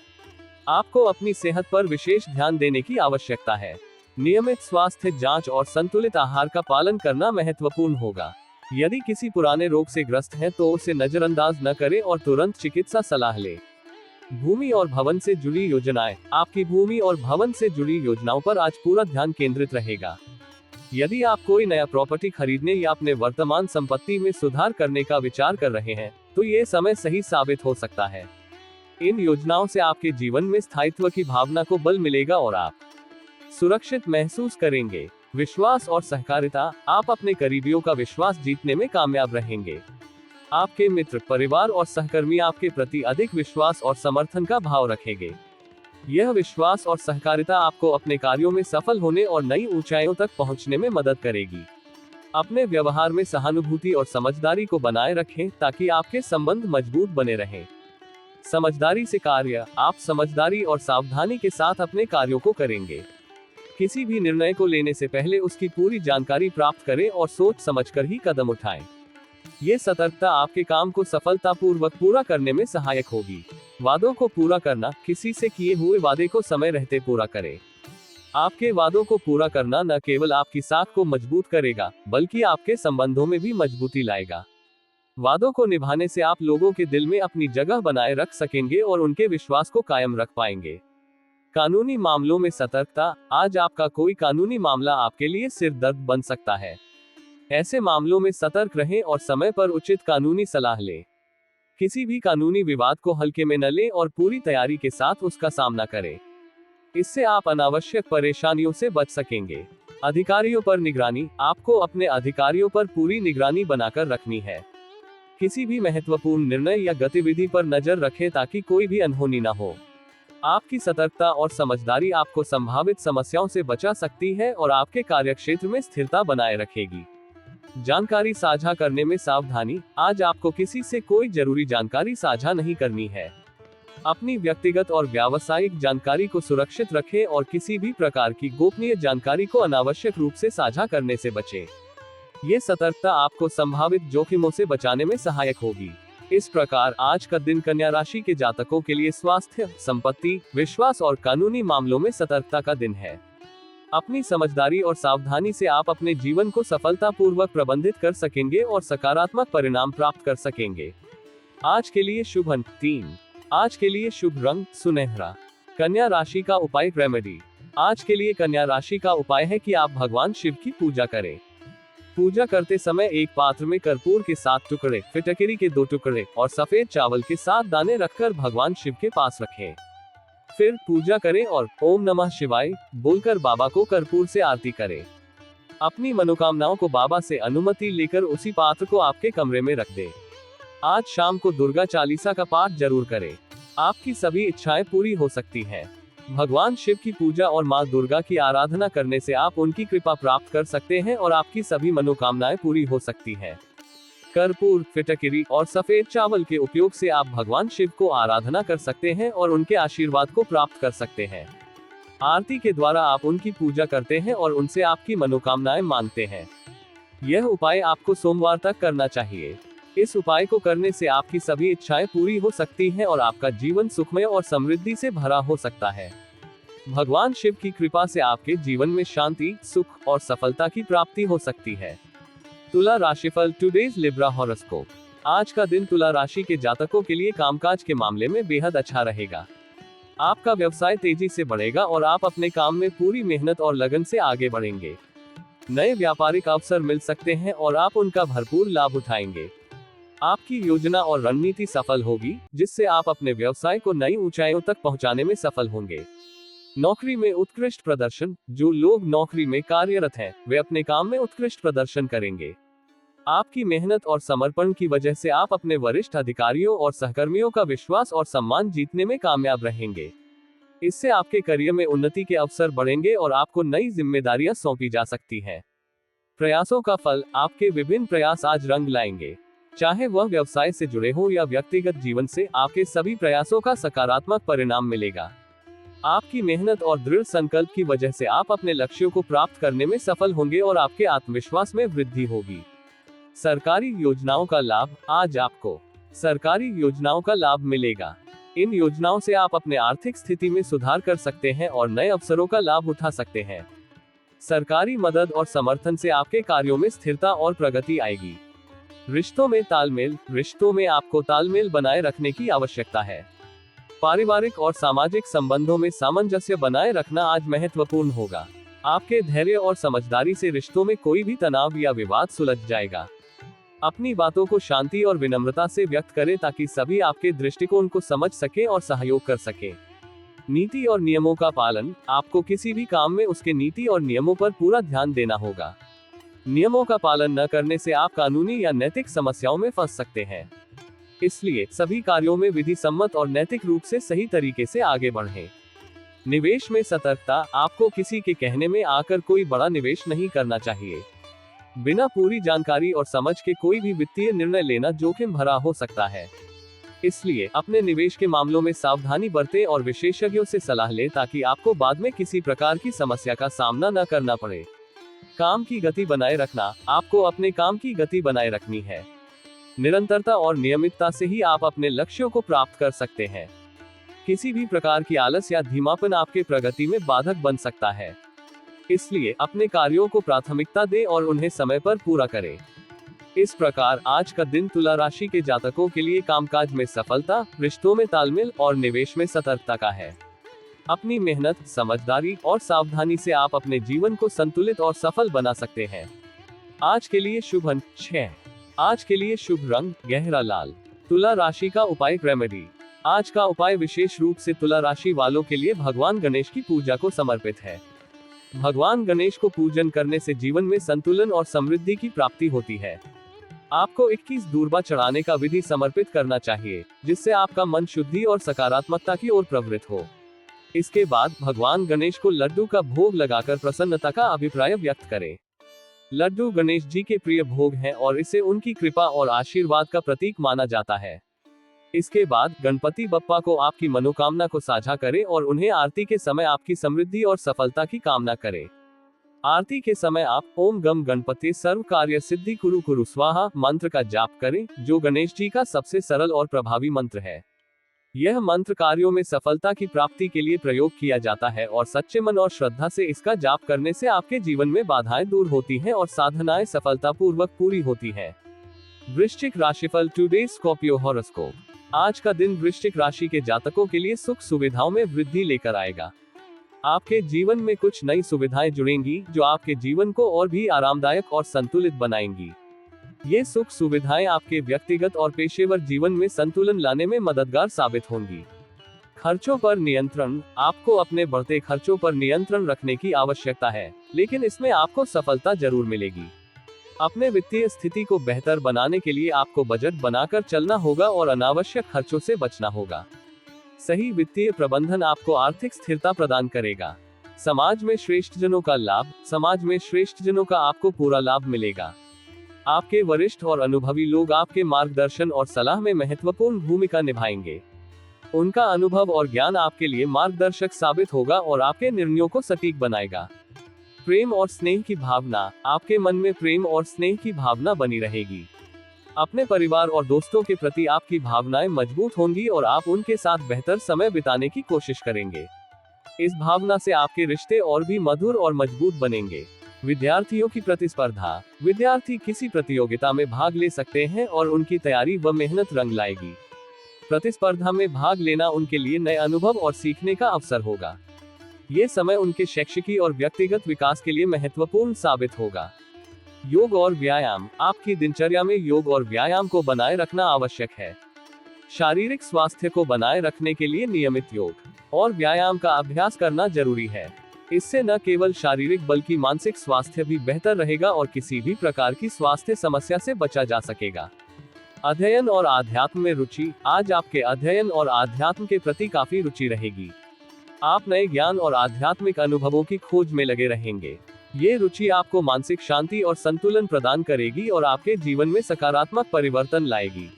[SPEAKER 1] आपको अपनी सेहत पर विशेष ध्यान देने की आवश्यकता है। नियमित स्वास्थ्य जांच और संतुलित आहार का पालन करना महत्वपूर्ण होगा। यदि किसी पुराने रोग से ग्रस्त हैं तो उसे नजरअंदाज न करें और तुरंत चिकित्सा सलाह लें। भूमि और भवन से जुड़ी योजनाएं। आपकी भूमि और भवन से जुड़ी योजनाओं पर आज पूरा ध्यान केंद्रित रहेगा। यदि आप कोई नया प्रॉपर्टी खरीदने या अपने वर्तमान संपत्ति में सुधार करने का विचार कर रहे हैं, तो ये समय सही साबित हो सकता है। इन योजनाओं से आपके जीवन में स्थायित्व की भावना को बल मिलेगा और आप सुरक्षित महसूस करेंगे। विश्वास और सहकारिता। आप अपने करीबियों का विश्वास जीतने में कामयाब रहेंगे। आपके मित्र, परिवार और सहकर्मी आपके प्रति अधिक विश्वास और समर्थन का भाव रखेंगे। यह विश्वास और सहकारिता आपको अपने कार्यों में सफल होने और नई ऊंचाइयों तक पहुंचने में मदद करेगी। अपने व्यवहार में सहानुभूति और समझदारी को बनाए रखें ताकि आपके संबंध मजबूत बने रहें। समझदारी से कार्य। आप समझदारी और सावधानी के साथ अपने कार्यों को करेंगे। किसी भी निर्णय को लेने से पहले उसकी पूरी जानकारी प्राप्त करें और सोच समझकर ही कदम उठाएं। ये सतर्कता आपके काम को सफलतापूर्वक पूरा करने में सहायक होगी। वादों को पूरा करना। किसी से किए हुए वादे को समय रहते पूरा करें। आपके वादों को पूरा करना न केवल आपकी साख को मजबूत करेगा, बल्कि आपके संबंधों में भी मजबूती लाएगा। वादों को निभाने से आप लोगों के दिल में अपनी जगह बनाए रख सकेंगे और उनके विश्वास को कायम रख पाएंगे। कानूनी मामलों में सतर्कता। आज आपका कोई कानूनी मामला आपके लिए सिर दर्द बन सकता है। ऐसे मामलों में सतर्क रहें और समय पर उचित कानूनी सलाह लें। किसी भी कानूनी विवाद को हल्के में न लें और पूरी तैयारी के साथ उसका सामना करें। इससे आप अनावश्यक परेशानियों से बच सकेंगे। अधिकारियों पर निगरानी। आपको अपने अधिकारियों पर पूरी निगरानी बनाकर रखनी है। किसी भी महत्वपूर्ण निर्णय या गतिविधि पर नजर रखें ताकि कोई भी अनहोनी न हो। आपकी सतर्कता और समझदारी आपको संभावित समस्याओं से बचा सकती है और आपके कार्यक्षेत्र में स्थिरता बनाए रखेगी। जानकारी साझा करने में सावधानी। आज आपको किसी से कोई जरूरी जानकारी साझा नहीं करनी है। अपनी व्यक्तिगत और व्यावसायिक जानकारी को सुरक्षित रखें और किसी भी प्रकार की गोपनीय जानकारी को अनावश्यक रूप से साझा करने से बचें। ये सतर्कता आपको संभावित जोखिमों से बचाने में सहायक होगी। इस प्रकार आज का दिन कन्या राशि के जातकों के लिए स्वास्थ्य, संपत्ति, विश्वास और कानूनी मामलों में सतर्कता का दिन है। अपनी समझदारी और सावधानी से आप अपने जीवन को सफलतापूर्वक प्रबंधित कर सकेंगे और सकारात्मक परिणाम प्राप्त कर सकेंगे। आज के लिए शुभ अंक 3। आज के लिए शुभ रंग सुनहरा। कन्या राशि का उपाय रेमेडी। आज के लिए कन्या राशि का उपाय है कि आप भगवान शिव की पूजा करें। पूजा करते समय एक पात्र में कर्पूर के 7 टुकड़े, फिटकरी के 2 टुकड़े और सफेद चावल के 7 दाने रखकर भगवान शिव के पास रखें। फिर पूजा करें और ओम नमः शिवाय बोलकर बाबा को कर्पूर से आरती करें। अपनी मनोकामनाओं को बाबा से अनुमति लेकर उसी पात्र को आपके कमरे में रख दें। आज शाम को दुर्गा चालीसा का पाठ जरूर करें। आपकी सभी इच्छाएं पूरी हो सकती हैं। भगवान शिव की पूजा और मां दुर्गा की आराधना करने से आप उनकी कृपा प्राप्त कर सकते हैं और आपकी सभी मनोकामनाएं पूरी हो सकती हैं। कर्पूर, फिटकरी और सफेद चावल के उपयोग से आप भगवान शिव को आराधना कर सकते हैं और उनके आशीर्वाद को प्राप्त कर सकते हैं। आरती के द्वारा आप उनकी पूजा करते हैं और उनसे आपकी मनोकामनाएं मांगते हैं। यह उपाय आपको सोमवार तक करना चाहिए। इस उपाय को करने से आपकी सभी इच्छाएं पूरी हो सकती हैं और आपका जीवन सुखमय और समृद्धि से भरा हो सकता है। भगवान शिव की कृपा से आपके जीवन में शांति, सुख और सफलता की प्राप्ति हो सकती है। तुला राशिफल टुडेज लिब्रा हॉरोस्कोप। आज का दिन तुला राशि के जातकों के लिए कामकाज के मामले में बेहद अच्छा रहेगा। आपका व्यवसाय तेजी से बढ़ेगा और आप अपने काम में पूरी मेहनत और लगन से आगे बढ़ेंगे। नए व्यापारिक अवसर मिल सकते हैं और आप उनका भरपूर लाभ उठाएंगे। आपकी योजना और रणनीति सफल होगी, जिससे आप अपने व्यवसाय को नई ऊंचाइयों तक पहुंचाने में सफल होंगे। नौकरी में उत्कृष्ट प्रदर्शन। जो लोग नौकरी में कार्यरत हैं, वे अपने काम में उत्कृष्ट प्रदर्शन करेंगे। आपकी मेहनत और समर्पण की वजह से आप अपने वरिष्ठ अधिकारियों और सहकर्मियों का विश्वास और सम्मान जीतने में कामयाब रहेंगे। इससे आपके करियर में उन्नति के अवसर बढ़ेंगे और आपको नई जिम्मेदारियां सौंपी जा सकती हैं। प्रयासों का फल। आपके विभिन्न प्रयास आज रंग लाएंगे। चाहे वह व्यवसाय से जुड़े हो या व्यक्तिगत जीवन से, आपके सभी प्रयासों का सकारात्मक परिणाम मिलेगा। आपकी मेहनत और दृढ़ संकल्प की वजह से आप अपने लक्ष्यों को प्राप्त करने में सफल होंगे और आपके आत्मविश्वास में वृद्धि होगी। सरकारी योजनाओं का लाभ। आज आपको सरकारी योजनाओं का लाभ मिलेगा। इन योजनाओं से आप अपने आर्थिक स्थिति में सुधार कर सकते हैं और नए अवसरों का लाभ उठा सकते हैं। सरकारी मदद और समर्थन से आपके कार्यों में स्थिरता और प्रगति आएगी। रिश्तों में तालमेल। रिश्तों में आपको तालमेल बनाए रखने की आवश्यकता है। पारिवारिक और सामाजिक संबंधों में सामंजस्य बनाए रखना आज महत्वपूर्ण होगा। आपके धैर्य और समझदारी से रिश्तों में कोई भी तनाव या विवाद सुलझ जाएगा। अपनी बातों को शांति और विनम्रता से व्यक्त करें ताकि सभी आपके दृष्टिकोण को समझ सकें और सहयोग कर सकें। नीति और नियमों का पालन, आपको किसी भी काम में उसके नीति और नियमों पर पूरा ध्यान देना होगा। नियमों का पालन न करने से आप कानूनी या नैतिक समस्याओं में फंस सकते हैं। इसलिए सभी कार्यों में विधि सम्मत और नैतिक रूप से सही तरीके से आगे बढ़ें। निवेश में सतर्कता, आपको किसी के कहने में आकर कोई बड़ा निवेश नहीं करना चाहिए। बिना पूरी जानकारी और समझ के कोई भी वित्तीय निर्णय लेना जोखिम भरा हो सकता है। इसलिए अपने निवेश के मामलों में सावधानी बरतें और विशेषज्ञों से सलाह लें ताकि आपको बाद में किसी प्रकार की समस्या का सामना न करना पड़े। काम की गति बनाए रखना, आपको अपने काम की गति बनाए रखनी है। निरंतरता और नियमितता से ही आप अपने लक्ष्यों को प्राप्त कर सकते हैं। किसी भी प्रकार की आलस या धीमापन आपके प्रगति में बाधक बन सकता है। इसलिए अपने कार्यों को प्राथमिकता दें और उन्हें समय पर पूरा करें। इस प्रकार आज का दिन तुला राशि के जातकों के लिए कामकाज में सफलता, रिश्तों में तालमेल और निवेश में सतर्कता का है। अपनी मेहनत, समझदारी और सावधानी से आप अपने जीवन को संतुलित और सफल बना सकते हैं। आज के लिए शुभ अंक 6। आज के लिए शुभ रंग गहरा लाल। तुला राशि का उपाय रेमेडी। आज का उपाय विशेष रूप से तुला राशि वालों के लिए भगवान गणेश की पूजा को समर्पित है। भगवान गणेश को पूजन करने से जीवन में संतुलन और समृद्धि की प्राप्ति होती है। आपको 21 दूर्बा चढ़ाने का विधि समर्पित करना चाहिए, जिससे आपका मन शुद्धि और सकारात्मकता की ओर प्रवृत्त हो। इसके बाद भगवान गणेश को लड्डू का भोग लगाकर प्रसन्नता का अभिप्राय व्यक्त करें। लड्डू गणेश जी के प्रिय भोग हैं और इसे उनकी कृपा और आशीर्वाद का प्रतीक माना जाता है। इसके बाद गणपति बप्पा को आपकी मनोकामना को साझा करें और उन्हें आरती के समय आपकी समृद्धि और सफलता की कामना करें। आरती के समय आप ओम गम गणपति सर्व कार्य सिद्धि कुरु कुरु स्वाहा मंत्र का जाप करें, जो गणेश जी का सबसे सरल और प्रभावी मंत्र है। यह मंत्र कार्यों में सफलता की प्राप्ति के लिए प्रयोग किया जाता है और सच्चे मन और श्रद्धा से इसका जाप करने से आपके जीवन में बाधाएं दूर होती हैं और साधनाएं सफलतापूर्वक पूरी होती हैं। वृश्चिक राशिफल टुडे स्कॉर्पियो हॉरोस्कोप। आज का दिन वृश्चिक राशि के जातकों के लिए सुख सुविधाओं में वृद्धि लेकर आएगा। आपके जीवन में कुछ नई सुविधाएं जुड़ेंगी जो आपके जीवन को और भी आरामदायक और संतुलित बनाएंगी। ये सुख सुविधाएं आपके व्यक्तिगत और पेशेवर जीवन में संतुलन लाने में मददगार साबित होंगी। खर्चों पर नियंत्रण, आपको अपने बढ़ते खर्चों पर नियंत्रण रखने की आवश्यकता है, लेकिन इसमें आपको सफलता जरूर मिलेगी। अपने वित्तीय स्थिति को बेहतर बनाने के लिए आपको बजट बनाकर चलना होगा और अनावश्यक खर्चों से बचना होगा। सही वित्तीय प्रबंधन आपको आर्थिक स्थिरता प्रदान करेगा। समाज में श्रेष्ठजनों का लाभ, समाज में श्रेष्ठजनों का आपको पूरा लाभ मिलेगा। आपके वरिष्ठ और अनुभवी लोग आपके मार्गदर्शन और सलाह में महत्वपूर्ण भूमिका निभाएंगे। उनका अनुभव और ज्ञान आपके लिए मार्गदर्शक साबित होगा और आपके निर्णयों को सटीक बनाएगा। प्रेम और स्नेह की भावना, आपके मन में प्रेम और स्नेह की भावना बनी रहेगी। अपने परिवार और दोस्तों के प्रति आपकी भावनाएं मजबूत होंगी और आप उनके साथ बेहतर समय बिताने की कोशिश करेंगे। इस भावना से आपके रिश्ते और भी मधुर और मजबूत बनेंगे। विद्यार्थियों की प्रतिस्पर्धा, विद्यार्थी किसी प्रतियोगिता में भाग ले सकते हैं और उनकी तैयारी व मेहनत रंग लाएगी। प्रतिस्पर्धा में भाग लेना उनके लिए नए अनुभव और सीखने का अवसर होगा। ये समय उनके शैक्षिकी और व्यक्तिगत विकास के लिए महत्वपूर्ण साबित होगा। योग और व्यायाम, आपकी दिनचर्या में योग और व्यायाम को बनाए रखना आवश्यक है। शारीरिक स्वास्थ्य को बनाए रखने के लिए नियमित योग और व्यायाम का अभ्यास करना जरूरी है। इससे न केवल शारीरिक बल्कि मानसिक स्वास्थ्य भी बेहतर रहेगा और किसी भी प्रकार की स्वास्थ्य समस्या से बचा जा सकेगा। अध्ययन और आध्यात्म में रुचि, आज आपके अध्ययन और आध्यात्म के प्रति काफी रुचि रहेगी। आप नए ज्ञान और आध्यात्मिक अनुभवों की खोज में लगे रहेंगे। ये रुचि आपको मानसिक शांति और संतुलन प्रदान करेगी और आपके जीवन में सकारात्मक परिवर्तन लाएगी।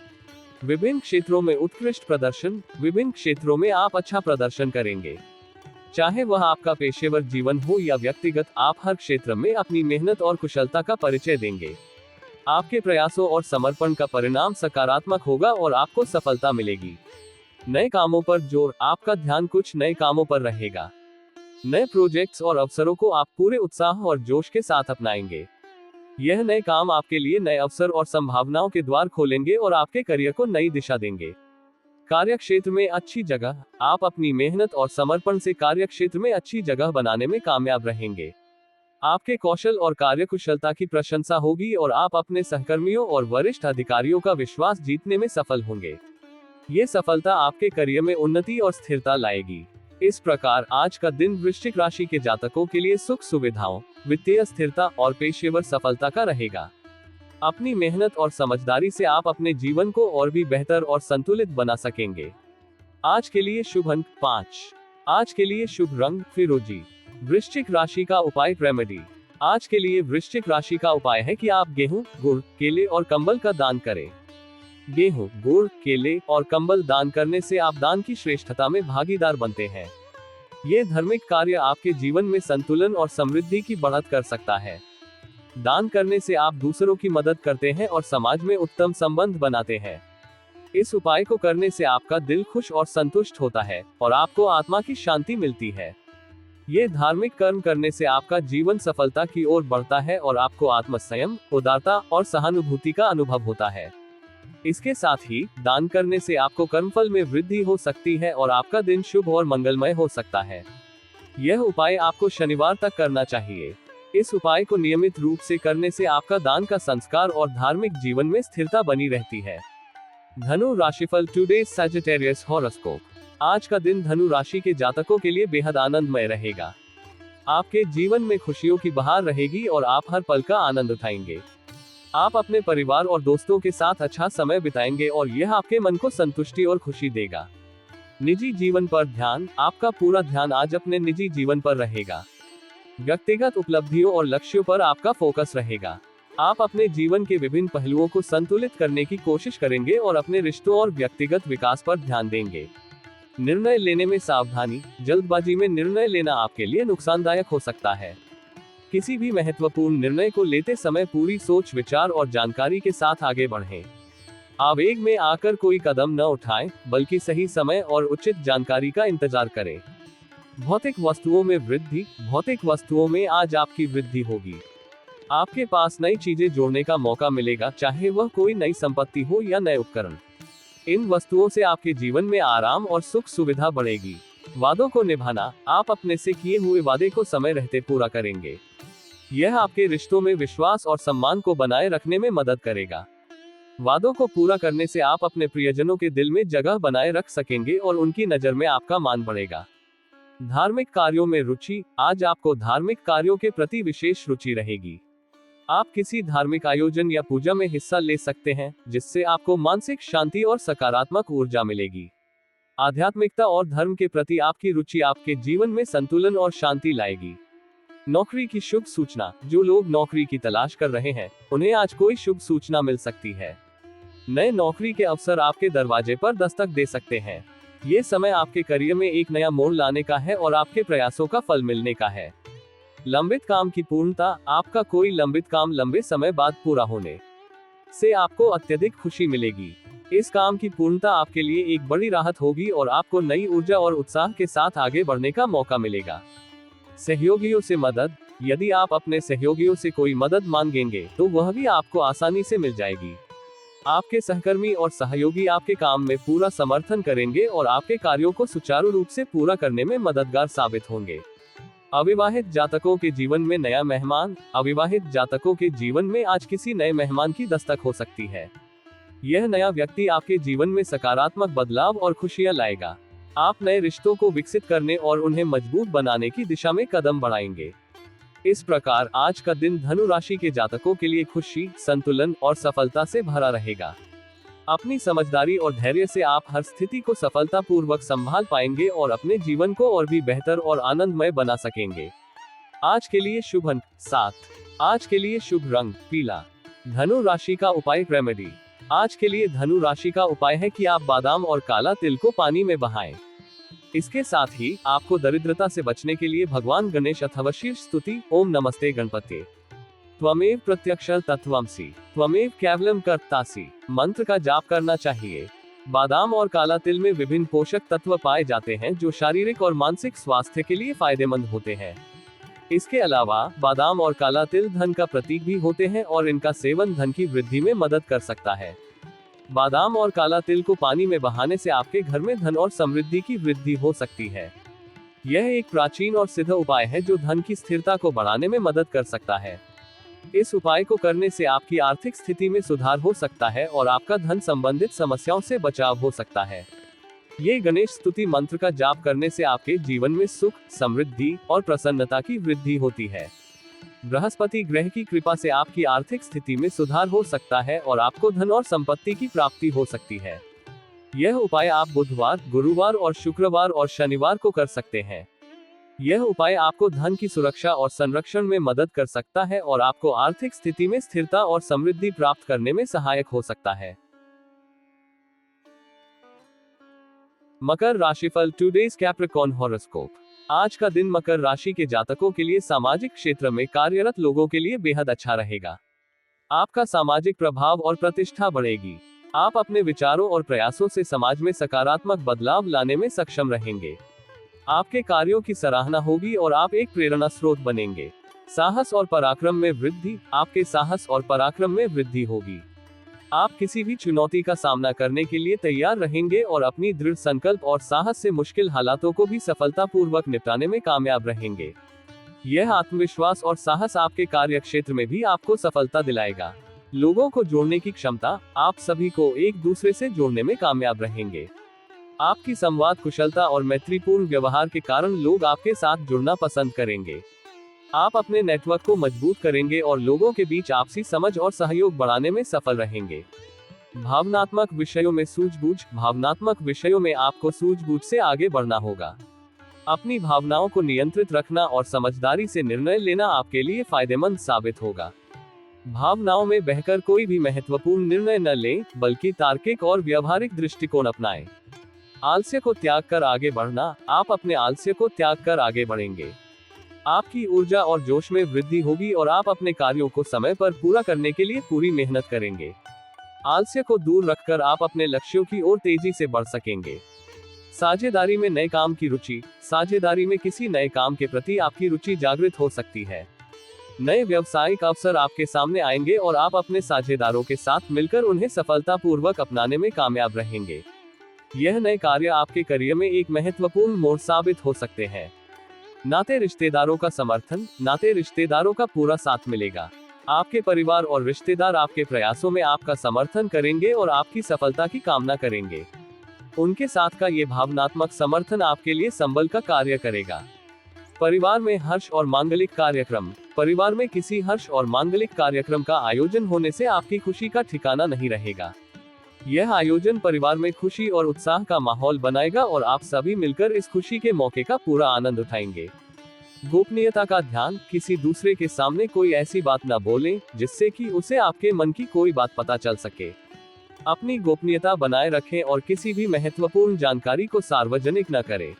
[SPEAKER 1] विभिन्न क्षेत्रों में उत्कृष्ट प्रदर्शन, विभिन्न क्षेत्रों में आप अच्छा प्रदर्शन करेंगे। चाहे वह आपका पेशेवर जीवन हो या व्यक्तिगत, आप हर क्षेत्र में अपनी मेहनत और कुशलता का परिचय देंगे। आपके प्रयासों और समर्पण का परिणाम सकारात्मक होगा और आपको सफलता मिलेगी। नए कामों पर जोर, आपका ध्यान कुछ नए कामों पर रहेगा। नए प्रोजेक्ट्स और अवसरों को आप पूरे उत्साह और जोश के साथ अपनाएंगे। यह नए काम आपके लिए नए अवसर और संभावनाओं के द्वार खोलेंगे और आपके करियर को नई दिशा देंगे। कार्यक्षेत्र में अच्छी जगह, आप अपनी मेहनत और समर्पण से कार्यक्षेत्र में अच्छी जगह बनाने में कामयाब रहेंगे। आपके कौशल और कार्यकुशलता की प्रशंसा होगी और आप अपने सहकर्मियों और वरिष्ठ अधिकारियों का विश्वास जीतने में सफल होंगे। ये सफलता आपके करियर में उन्नति और स्थिरता लाएगी। इस प्रकार आज का दिन वृश्चिक राशि के जातकों के लिए सुख सुविधाओं, वित्तीय स्थिरता और पेशेवर सफलता का रहेगा। अपनी मेहनत और समझदारी से आप अपने जीवन को और भी बेहतर और संतुलित बना सकेंगे। आज के लिए शुभ अंक 5। आज के लिए शुभ रंग फिरोजी। वृश्चिक राशि का उपाय रेमेडी। आज के लिए वृश्चिक राशि का उपाय है कि आप गेहूं, गुड़, केले और कंबल का दान करें। गेहूं, गुड़, केले और कंबल दान करने से आप दान की श्रेष्ठता में भागीदार बनते हैं। ये धार्मिक कार्य आपके जीवन में संतुलन और समृद्धि की बढ़त कर सकता है। दान करने से आप दूसरों की मदद करते हैं और समाज में उत्तम संबंध बनाते हैं। इस उपाय को करने से आपका दिल खुश और संतुष्ट होता है और आपको आत्मा की शांति मिलती है। ये धार्मिक कर्म करने से आपका जीवन सफलता की ओर बढ़ता है और आपको आत्मसंयम, उदारता और सहानुभूति का अनुभव होता है। इसके साथ ही दान करने से आपको कर्मफल में वृद्धि हो सकती है और आपका दिन शुभ और मंगलमय हो सकता है। यह उपाय आपको शनिवार तक करना चाहिए। इस उपाय को नियमित रूप से करने से आपका दान का संस्कार और धार्मिक जीवन में स्थिरता बनी रहती है। धनु राशिफल टुडे सैजिटेरियस हॉरोस्कोप। आज का दिन धनु राशि के जातकों के लिए बेहद आनंदमय रहेगा। आपके जीवन में खुशियों की बहार रहेगी और आप हर पल का आनंद उठाएंगे। आप अपने परिवार और दोस्तों के साथ अच्छा समय बिताएंगे और यह आपके मन को संतुष्टि और खुशी देगा। निजी जीवन पर ध्यान। आपका पूरा ध्यान आज अपने निजी जीवन पर रहेगा। व्यक्तिगत उपलब्धियों और लक्ष्यों पर आपका फोकस रहेगा। आप अपने जीवन के विभिन्न पहलुओं को संतुलित करने की कोशिश करेंगे और अपने रिश्तों और व्यक्तिगत विकास पर ध्यान देंगे। निर्णय लेने में सावधानी। जल्दबाजी में निर्णय लेना आपके लिए नुकसानदायक हो सकता है। किसी भी महत्वपूर्ण निर्णय को लेते समय पूरी सोच विचार और जानकारी के साथ आगे बढ़ें। आवेग में आकर कोई कदम न उठाएं, बल्कि सही समय और उचित जानकारी का इंतजार करें। भौतिक वस्तुओं में वृद्धि। भौतिक वस्तुओं में आज आपकी वृद्धि होगी। आपके पास नई चीजें जोड़ने का मौका मिलेगा, चाहे वह कोई नई संपत्ति हो या नए उपकरण। इन वस्तुओं से आपके जीवन में आराम और सुख सुविधा बढ़ेगी। वादों को निभाना। आप अपने से किए हुए वादे को समय रहते पूरा करेंगे। यह आपके रिश्तों में विश्वास और सम्मान को बनाए रखने में मदद करेगा। वादों को पूरा करने से आप अपने प्रियजनों के दिल में जगह बनाए रख सकेंगे और उनकी नजर में आपका मान बढ़ेगा। धार्मिक कार्यों में रुचि। आज आपको धार्मिक कार्यों के प्रति विशेष रुचि रहेगी। आप किसी धार्मिक आयोजन या पूजा में हिस्सा ले सकते हैं, जिससे आपको मानसिक शांति और सकारात्मक ऊर्जा मिलेगी। आध्यात्मिकता और धर्म के प्रति आपकी रुचि आपके जीवन में संतुलन और शांति लाएगी। नौकरी की शुभ सूचना। जो लोग नौकरी की तलाश कर रहे हैं, उन्हें आज कोई शुभ सूचना मिल सकती है। नए नौकरी के अवसर आपके दरवाजे पर दस्तक दे सकते हैं। ये समय आपके करियर में एक नया मोड़ लाने का है और आपके प्रयासों का फल मिलने का है। लंबित काम की पूर्णता। आपका कोई लंबित काम लंबे समय बाद पूरा होने से आपको अत्यधिक खुशी मिलेगी। इस काम की पूर्णता आपके लिए एक बड़ी राहत होगी और आपको नई ऊर्जा और उत्साह के साथ आगे बढ़ने का मौका मिलेगा। सहयोगियों से मदद। यदि आप अपने सहयोगियों से कोई मदद मांगेंगे, तो वह भी आपको आसानी से मिल जाएगी। आपके सहकर्मी और सहयोगी आपके काम में पूरा समर्थन करेंगे और आपके कार्यों को सुचारू रूप से पूरा करने में मददगार साबित होंगे। अविवाहित जातकों के जीवन में नया मेहमान। अविवाहित जातकों के जीवन में आज किसी नए मेहमान की दस्तक हो सकती है। यह नया व्यक्ति आपके जीवन में सकारात्मक बदलाव और खुशियां लाएगा। आप नए रिश्तों को विकसित करने और उन्हें मजबूत बनाने की दिशा में कदम बढ़ाएंगे। इस प्रकार आज का दिन धनु राशि के जातकों के लिए खुशी, संतुलन और सफलता से भरा रहेगा। अपनी समझदारी और धैर्य से आप हर स्थिति को सफलतापूर्वक संभाल पाएंगे और अपने जीवन को और भी बेहतर और आनंदमय बना सकेंगे। आज के लिए शुभ अंक 7। आज के लिए शुभ रंग पीला। धनु राशि का उपाय रेमेडी। आज के लिए धनु राशि का उपाय है कि आप बादाम और काला तिल को पानी में बहाएं। इसके साथ ही आपको दरिद्रता से बचने के लिए भगवान गणेश अथवा शीर्ष स्तुति ओम नमस्ते गणपते त्वमेव प्रत्यक्षर तत्त्वमसि त्वमेव केवलम कर्तासि मंत्र का जाप करना चाहिए। बादाम और काला तिल में विभिन्न पोषक तत्व पाए जाते हैं जो शारीरिक और मानसिक स्वास्थ्य के लिए फायदेमंद होते हैं। इसके अलावा बादाम और काला तिल धन का प्रतीक भी होते हैं और इनका सेवन धन की वृद्धि में मदद कर सकता है। बादाम और काला तिल को पानी में बहाने से आपके घर में धन और समृद्धि की वृद्धि हो सकती है। यह एक प्राचीन और सिद्ध उपाय है जो धन की स्थिरता को बढ़ाने में मदद कर सकता है। इस उपाय को करने से आपकी आर्थिक स्थिति में सुधार हो सकता है और आपका धन संबंधित समस्याओं से बचाव हो सकता है। ये गणेश स्तुति मंत्र का जाप करने से आपके जीवन में सुख, समृद्धि और प्रसन्नता की वृद्धि होती है। बृहस्पति ग्रह की कृपा से आपकी आर्थिक स्थिति में सुधार हो सकता है और आपको धन और संपत्ति की प्राप्ति हो सकती है। यह उपाय आप बुधवार, गुरुवार और शुक्रवार और शनिवार को कर सकते हैं। यह उपाय आपको धन की सुरक्षा और संरक्षण में मदद कर सकता है और आपको आर्थिक स्थिति में स्थिरता और समृद्धि प्राप्त करने में सहायक हो सकता है। मकर राशिफल टुडेज कैप्रिकॉर्न हॉरोस्कोप। आज का दिन मकर राशि के जातकों के लिए सामाजिक क्षेत्र में कार्यरत लोगों के लिए बेहद अच्छा रहेगा। आपका सामाजिक प्रभाव और प्रतिष्ठा बढ़ेगी। आप अपने विचारों और प्रयासों से समाज में सकारात्मक बदलाव लाने में सक्षम रहेंगे। आपके कार्यों की सराहना होगी और आप एक प्रेरणा स्रोत बनेंगे। साहस और पराक्रम में वृद्धि। आपके साहस और पराक्रम में वृद्धि होगी। आप किसी भी चुनौती का सामना करने के लिए तैयार रहेंगे और अपनी दृढ़ संकल्प और साहस से मुश्किल हालातों को भी सफलतापूर्वक निपटाने में कामयाब रहेंगे। यह आत्मविश्वास और साहस आपके कार्य क्षेत्र में भी आपको सफलता दिलाएगा। लोगों को जोड़ने की क्षमता। आप सभी को एक दूसरे से जोड़ने में कामयाब रहेंगे। आपकी संवाद कुशलता और मैत्रीपूर्ण व्यवहार के कारण लोग आपके साथ जुड़ना पसंद करेंगे। आप अपने नेटवर्क को मजबूत करेंगे और लोगों के बीच आपसी समझ और सहयोग बढ़ाने में सफल रहेंगे। भावनात्मक विषयों में सूझबूझ। भावनात्मक विषयों में आपको सूझबूझ से आगे बढ़ना होगा। अपनी भावनाओं को नियंत्रित रखना और समझदारी से निर्णय लेना आपके लिए फायदेमंद साबित होगा। भावनाओं में बहकर कोई भी महत्वपूर्ण निर्णय न लें, बल्कि तार्किक और व्यावहारिक दृष्टिकोण अपनाएं। आलस्य को त्याग कर आगे बढ़ना। आप अपने आलस्य को त्याग कर आगे बढ़ेंगे। आपकी ऊर्जा और जोश में वृद्धि होगी और आप अपने कार्यों को समय पर पूरा करने के लिए पूरी मेहनत करेंगे। आलस्य को दूर रखकर आप अपने लक्ष्यों की ओर तेजी से बढ़ सकेंगे। साझेदारी में नए काम की रुचि। साझेदारी में किसी नए काम के प्रति आपकी रुचि जागृत हो सकती है। नए व्यावसायिक अवसर आपके सामने आएंगे और आप अपने साझेदारों के साथ मिलकर उन्हें सफलतापूर्वक अपनाने में कामयाब रहेंगे। यह नए कार्य आपके करियर में एक महत्वपूर्ण मोड़ साबित हो सकते हैं। नाते रिश्तेदारों का समर्थन। नाते रिश्तेदारों का पूरा साथ मिलेगा। आपके परिवार और रिश्तेदार आपके प्रयासों में आपका समर्थन करेंगे और आपकी सफलता की कामना करेंगे। उनके साथ का ये भावनात्मक समर्थन आपके लिए संबल का कार्य करेगा। परिवार में हर्ष और मांगलिक कार्यक्रम। परिवार में किसी हर्ष और मांगलिक कार्यक्रम का आयोजन होने से आपकी खुशी का ठिकाना नहीं रहेगा। यह आयोजन परिवार में खुशी और उत्साह का माहौल बनाएगा और आप सभी मिलकर इस खुशी के मौके का पूरा आनंद उठाएंगे। गोपनीयता का ध्यान। किसी दूसरे के सामने कोई ऐसी बात न बोलें जिससे कि उसे आपके मन की कोई बात पता चल सके। अपनी गोपनीयता बनाए रखें और किसी भी महत्वपूर्ण जानकारी को सार्वजनिक न करें।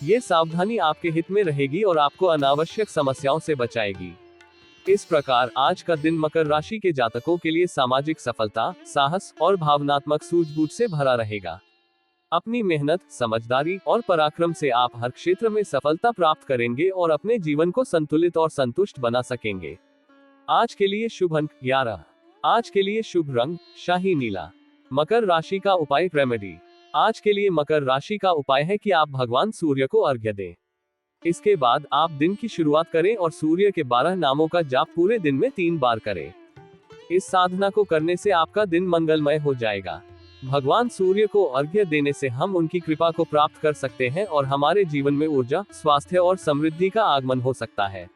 [SPEAKER 1] ये सावधानी आपके हित में रहेगी और आपको अनावश्यक समस्याओं से बचाएगी। इस प्रकार आज का दिन मकर राशि के जातकों के लिए सामाजिक सफलता, साहस और भावनात्मक सूझबूझ से भरा रहेगा। अपनी मेहनत, समझदारी और पराक्रम से आप हर क्षेत्र में सफलता प्राप्त करेंगे और अपने जीवन को संतुलित और संतुष्ट बना सकेंगे। आज के लिए शुभ अंक 11। आज के लिए शुभ रंग शाही नीला। मकर राशि का उपाय रेमेडी। आज के लिए मकर राशि का उपाय है कि आप भगवान सूर्य को अर्घ्य दें। इसके बाद आप दिन की शुरुआत करें और सूर्य के 12 नामों का जाप पूरे दिन में 3 बार करें। इस साधना को करने से आपका दिन मंगलमय हो जाएगा। भगवान सूर्य को अर्घ्य देने से हम उनकी कृपा को प्राप्त कर सकते हैं और हमारे जीवन में ऊर्जा, स्वास्थ्य और समृद्धि का आगमन हो सकता है।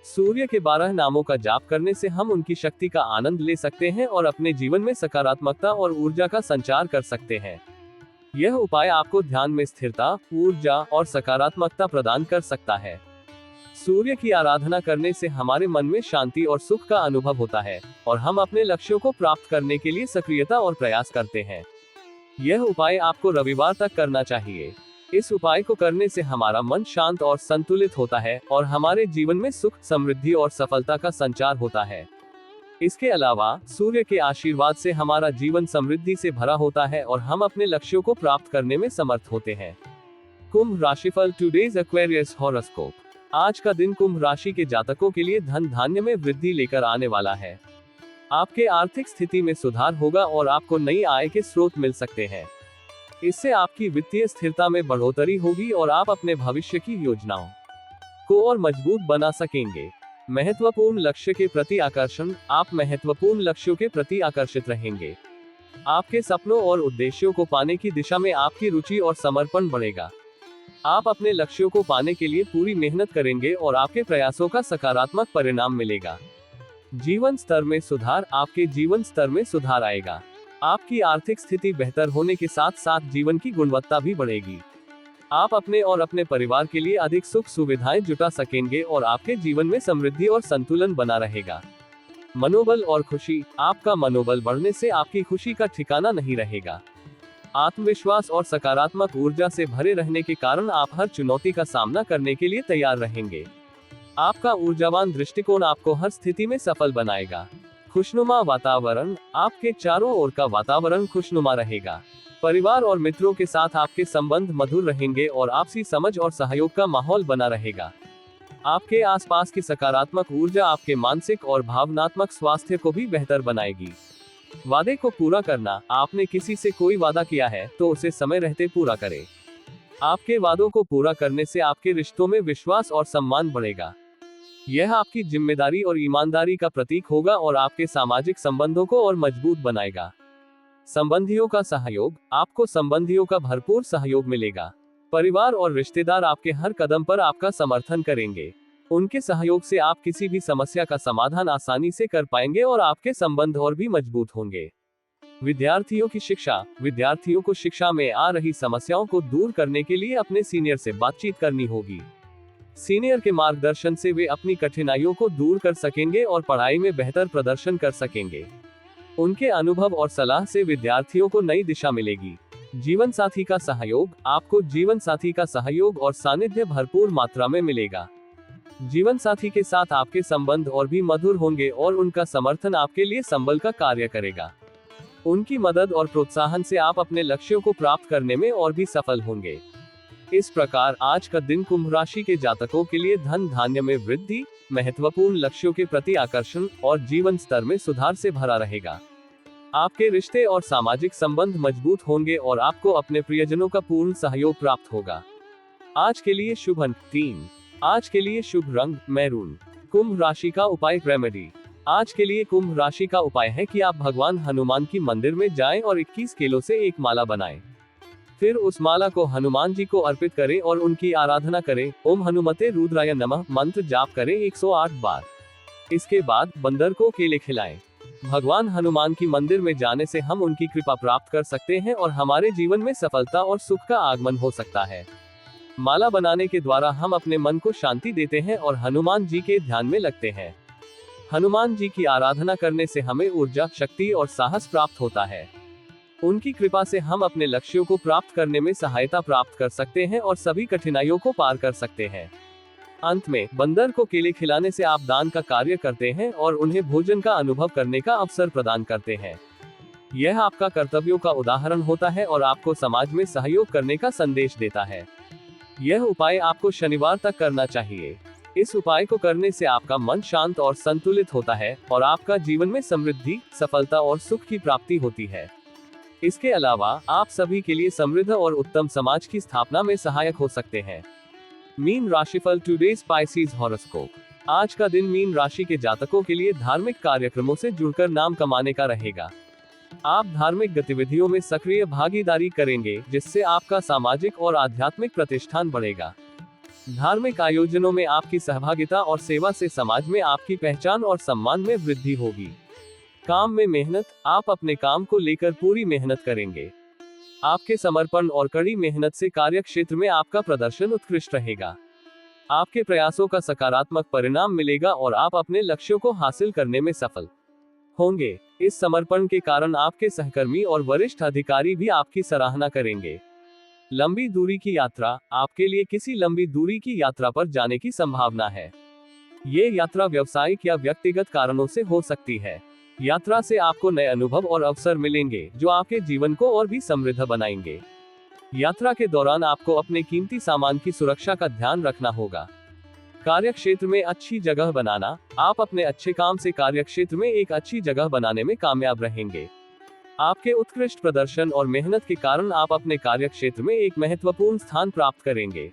[SPEAKER 1] सूर्य के 12 नामों का जाप करने से हम उनकी शक्ति का आनंद ले सकते हैं और अपने जीवन में सकारात्मकता और ऊर्जा का संचार कर सकते हैं। यह उपाय आपको ध्यान में स्थिरता, ऊर्जा और सकारात्मकता प्रदान कर सकता है। सूर्य की आराधना करने से हमारे मन में शांति और सुख का अनुभव होता है और हम अपने लक्ष्यों को प्राप्त करने के लिए सक्रियता और प्रयास करते हैं। यह उपाय आपको रविवार तक करना चाहिए। इस उपाय को करने से हमारा मन शांत और संतुलित होता है और हमारे जीवन में सुख, समृद्धि और सफलता का संचार होता है। इसके अलावा सूर्य के आशीर्वाद से हमारा जीवन समृद्धि से भरा होता है और हम अपने लक्ष्यों को प्राप्त करने में समर्थ होते हैं। कुंभ राशिफल टुडेज एक्वेरियस हॉरोस्कोप। आज का दिन कुंभ राशि के जातकों के लिए धन धान्य में वृद्धि लेकर आने वाला है। आपके आर्थिक स्थिति में सुधार होगा और आपको नई आय के स्रोत मिल सकते हैं। इससे आपकी वित्तीय स्थिरता में बढ़ोतरी होगी और आप अपने भविष्य की योजनाओं को और मजबूत बना सकेंगे। महत्वपूर्ण लक्ष्य के प्रति आकर्षण, आप महत्वपूर्ण लक्ष्यों के प्रति आकर्षित रहेंगे। आपके सपनों और उद्देश्यों को पाने की दिशा में आपकी रुचि और समर्पण बढ़ेगा। आप अपने लक्ष्यों को पाने के लिए पूरी मेहनत करेंगे और आपके प्रयासों का सकारात्मक परिणाम मिलेगा। जीवन स्तर में सुधार, आपके जीवन स्तर में सुधार आएगा। आपकी आर्थिक स्थिति बेहतर होने के साथ साथ जीवन की गुणवत्ता भी बढ़ेगी। आप अपने और अपने परिवार के लिए अधिक सुख सुविधाएं जुटा सकेंगे और आपके जीवन में समृद्धि और संतुलन बना रहेगा। मनोबल और खुशी, आपका मनोबल बढ़ने से आपकी खुशी का ठिकाना नहीं रहेगा। आत्मविश्वास और सकारात्मक ऊर्जा से भरे रहने के कारण आप हर चुनौती का सामना करने के लिए तैयार रहेंगे। आपका ऊर्जावान दृष्टिकोण आपको हर स्थिति में सफल बनाएगा। खुशनुमा वातावरण, आपके चारों ओर का वातावरण खुशनुमा रहेगा। परिवार और मित्रों के साथ आपके संबंध मधुर रहेंगे और आपसी समझ और सहयोग का माहौल बना रहेगा। आपके आसपास की सकारात्मक ऊर्जा आपके मानसिक और भावनात्मक स्वास्थ्य को भी बेहतर बनाएगी। वादे को पूरा करना, आपने किसी से कोई वादा किया है तो उसे समय रहते पूरा करें। आपके वादों को पूरा करने से आपके रिश्तों में विश्वास और सम्मान बढ़ेगा। यह आपकी जिम्मेदारी और ईमानदारी का प्रतीक होगा और आपके सामाजिक संबंधों को और मजबूत बनाएगा। संबंधियों का सहयोग, आपको संबंधियों का भरपूर सहयोग मिलेगा। परिवार और रिश्तेदार आपके हर कदम पर आपका समर्थन करेंगे। उनके सहयोग से आप किसी भी समस्या का समाधान आसानी से कर पाएंगे और आपके संबंध और भी मजबूत होंगे। विद्यार्थियों की शिक्षा, विद्यार्थियों को शिक्षा में आ रही समस्याओं को दूर करने के लिए अपने सीनियर से बातचीत करनी होगी। सीनियर के मार्गदर्शन से वे अपनी कठिनाइयों को दूर कर सकेंगे और पढ़ाई में बेहतर प्रदर्शन कर सकेंगे। उनके अनुभव और सलाह से विद्यार्थियों को नई दिशा मिलेगी। जीवन साथी का सहयोग, आपको जीवन साथी का सहयोग और सानिध्य भरपूर मात्रा में मिलेगा। जीवन साथी के साथ आपके संबंध और भी मधुर होंगे और उनका समर्थन आपके लिए संबल का कार्य करेगा। उनकी मदद और प्रोत्साहन से आप अपने लक्ष्यों को प्राप्त करने में और भी सफल होंगे। इस प्रकार आज का दिन कुंभ राशि के जातकों के लिए धन धान्य में वृद्धि, महत्वपूर्ण लक्ष्यों के प्रति आकर्षण और जीवन स्तर में सुधार से भरा रहेगा। आपके रिश्ते और सामाजिक संबंध मजबूत होंगे और आपको अपने प्रियजनों का पूर्ण सहयोग प्राप्त होगा। आज के लिए शुभ अंक 3। आज के लिए शुभ रंग मैरून। कुंभ राशि का उपाय रेमेडी। आज के लिए कुंभ राशि का उपाय है कि आप भगवान हनुमान की मंदिर में जाएं और 21 केलों से एक माला बनाएं। फिर उस माला को हनुमान जी को अर्पित करें और उनकी आराधना करें। ओम हनुमते रुद्राय नमः मंत्र जाप करें 108 बार। इसके बाद बंदर को केले खिलाएं। भगवान हनुमान की मंदिर में जाने से हम उनकी कृपा प्राप्त कर सकते हैं और हमारे जीवन में सफलता और सुख का आगमन हो सकता है। माला बनाने के द्वारा हम अपने मन को शांति देते हैं और हनुमान जी के ध्यान में लगते हैं। हनुमान जी की आराधना करने से हमें ऊर्जा, शक्ति और साहस प्राप्त होता है। उनकी कृपा से हम अपने लक्ष्यों को प्राप्त करने में सहायता प्राप्त कर सकते हैं और सभी कठिनाइयों को पार कर सकते हैं। अंत में बंदर को केले खिलाने से आप दान का कार्य करते हैं और उन्हें भोजन का अनुभव करने का अवसर प्रदान करते हैं। यह आपका कर्तव्यों का उदाहरण होता है और आपको समाज में सहयोग करने का संदेश देता है। यह उपाय आपको शनिवार तक करना चाहिए। इस उपाय को करने से आपका मन शांत और संतुलित होता है और आपका जीवन में समृद्धि, सफलता और सुख की प्राप्ति होती है। इसके अलावा आप सभी के लिए समृद्ध और उत्तम समाज की स्थापना में सहायक हो सकते हैं। मीन राशिफल टुडे स्पाइसीज हॉरोस्कोप। आज का दिन मीन राशि के जातकों के लिए धार्मिक कार्यक्रमों से जुड़कर नाम कमाने का रहेगा। आप धार्मिक गतिविधियों में सक्रिय भागीदारी करेंगे, जिससे आपका सामाजिक और आध्यात्मिक प्रतिष्ठान बढ़ेगा। धार्मिक आयोजनों में आपकी सहभागिता और सेवा से समाज में आपकी पहचान और सम्मान में वृद्धि होगी। काम में मेहनत, आप अपने काम को लेकर पूरी मेहनत करेंगे। आपके समर्पण और कड़ी मेहनत से कार्य क्षेत्र में आपका प्रदर्शन उत्कृष्ट रहेगा। आपके प्रयासों का सकारात्मक परिणाम मिलेगा और आप अपने लक्ष्यों को हासिल करने में सफल होंगे। इस समर्पण के कारण आपके सहकर्मी और वरिष्ठ अधिकारी भी आपकी सराहना करेंगे। लंबी दूरी की यात्रा, आपके लिए किसी लंबी दूरी की यात्रा पर जाने की संभावना है। ये यात्रा व्यावसायिक या व्यक्तिगत कारणों से हो सकती है। यात्रा से आपको नए अनुभव और अवसर मिलेंगे, जो आपके जीवन को और भी समृद्ध बनाएंगे। यात्रा के दौरान आपको अपने कीमती सामान की सुरक्षा का ध्यान रखना होगा। कार्यक्षेत्र में अच्छी जगह बनाना, आप अपने अच्छे काम से कार्यक्षेत्र में एक अच्छी जगह बनाने में कामयाब रहेंगे। आपके उत्कृष्ट प्रदर्शन और मेहनत के कारण आप अपने कार्यक्षेत्र में एक महत्वपूर्ण स्थान प्राप्त करेंगे।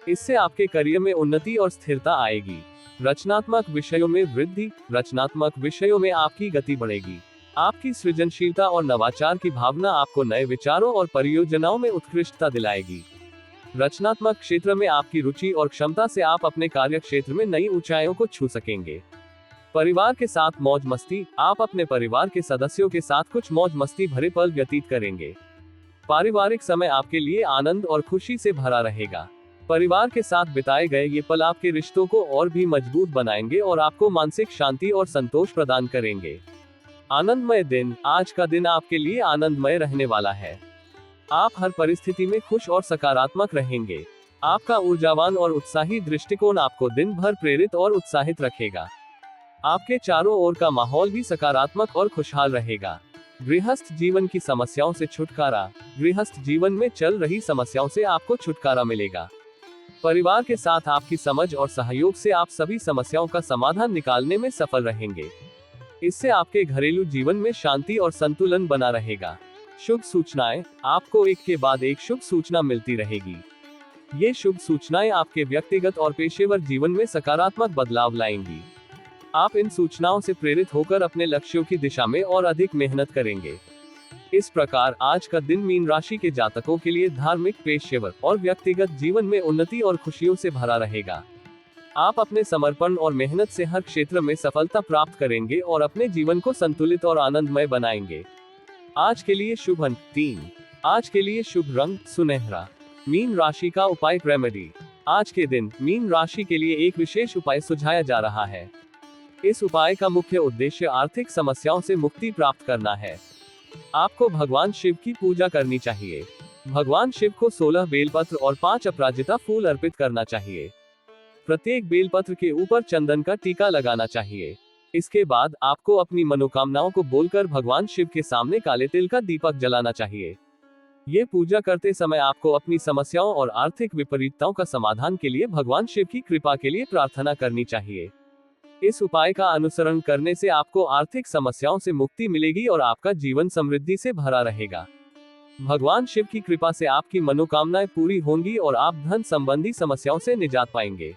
[SPEAKER 1] इससे आपके करियर में उन्नति और स्थिरता आएगी। रचनात्मक विषयों में वृद्धि, रचनात्मक विषयों में आपकी गति बढ़ेगी। आपकी सृजनशीलता और नवाचार की भावना आपको नए विचारों और परियोजनाओं में उत्कृष्टता दिलाएगी। रचनात्मक क्षेत्र में आपकी रुचि और क्षमता से आप अपने कार्य क्षेत्र में नई ऊंचाइयों को छू सकेंगे। परिवार के साथ मौज मस्ती, आप अपने परिवार के सदस्यों के साथ कुछ मौज मस्ती भरे पल व्यतीत करेंगे। पारिवारिक समय आपके लिए आनंद और खुशी से भरा रहेगा। परिवार के साथ बिताए गए ये पल आपके रिश्तों को और भी मजबूत बनाएंगे और आपको मानसिक शांति और संतोष प्रदान करेंगे। आनंदमय दिन, आज का दिन आपके लिए आनंदमय रहने वाला है। आप हर परिस्थिति में खुश और सकारात्मक रहेंगे। आपका ऊर्जावान और उत्साही दृष्टिकोण आपको दिन भर प्रेरित और उत्साहित रखेगा। आपके चारों ओर का माहौल भी सकारात्मक और खुशहाल रहेगा। गृहस्थ जीवन की समस्याओं से छुटकारा, गृहस्थ जीवन में चल रही समस्याओं से आपको छुटकारा मिलेगा। परिवार के साथ आपकी समझ और सहयोग से आप सभी समस्याओं का समाधान निकालने में सफल रहेंगे। इससे आपके घरेलू जीवन में शांति और संतुलन बना रहेगा। शुभ सूचनाएं, आपको एक के बाद एक शुभ सूचना मिलती रहेगी। ये शुभ सूचनाएं आपके व्यक्तिगत और पेशेवर जीवन में सकारात्मक बदलाव लाएंगी। आप इन सूचनाओं से प्रेरित होकर अपने लक्ष्यों की दिशा में और अधिक मेहनत करेंगे। इस प्रकार आज का दिन मीन राशि के जातकों के लिए धार्मिक, पेशेवर और व्यक्तिगत जीवन में उन्नति और खुशियों से भरा रहेगा। आप अपने समर्पण और मेहनत से हर क्षेत्र में सफलता प्राप्त करेंगे और अपने जीवन को संतुलित और आनंदमय बनाएंगे। आज के लिए शुभ अंक 3। आज के लिए शुभ रंग सुनहरा। मीन राशि का उपाय रेमेडी। आज के दिन मीन राशि के लिए एक विशेष उपाय सुझाया जा रहा है। इस उपाय का मुख्य उद्देश्य आर्थिक समस्याओं से मुक्ति प्राप्त करना है। आपको भगवान शिव की पूजा करनी चाहिए। भगवान शिव को 16 बेलपत्र और 5 अपराजिता फूल अर्पित करना चाहिए। प्रत्येक बेलपत्र के ऊपर चंदन का टीका लगाना चाहिए। इसके बाद आपको अपनी मनोकामनाओं को बोलकर भगवान शिव के सामने काले तिल का दीपक जलाना चाहिए। ये पूजा करते समय आपको अपनी समस्याओं और आर्थिक विपरीतताओं का समाधान के लिए भगवान शिव की कृपा के लिए प्रार्थना करनी चाहिए। इस उपाय का अनुसरण करने से आपको आर्थिक समस्याओं से मुक्ति मिलेगी और आपका जीवन समृद्धि से भरा रहेगा। भगवान शिव की कृपा से आपकी मनोकामनाएं पूरी होंगी और आप धन संबंधी समस्याओं से निजात पाएंगे।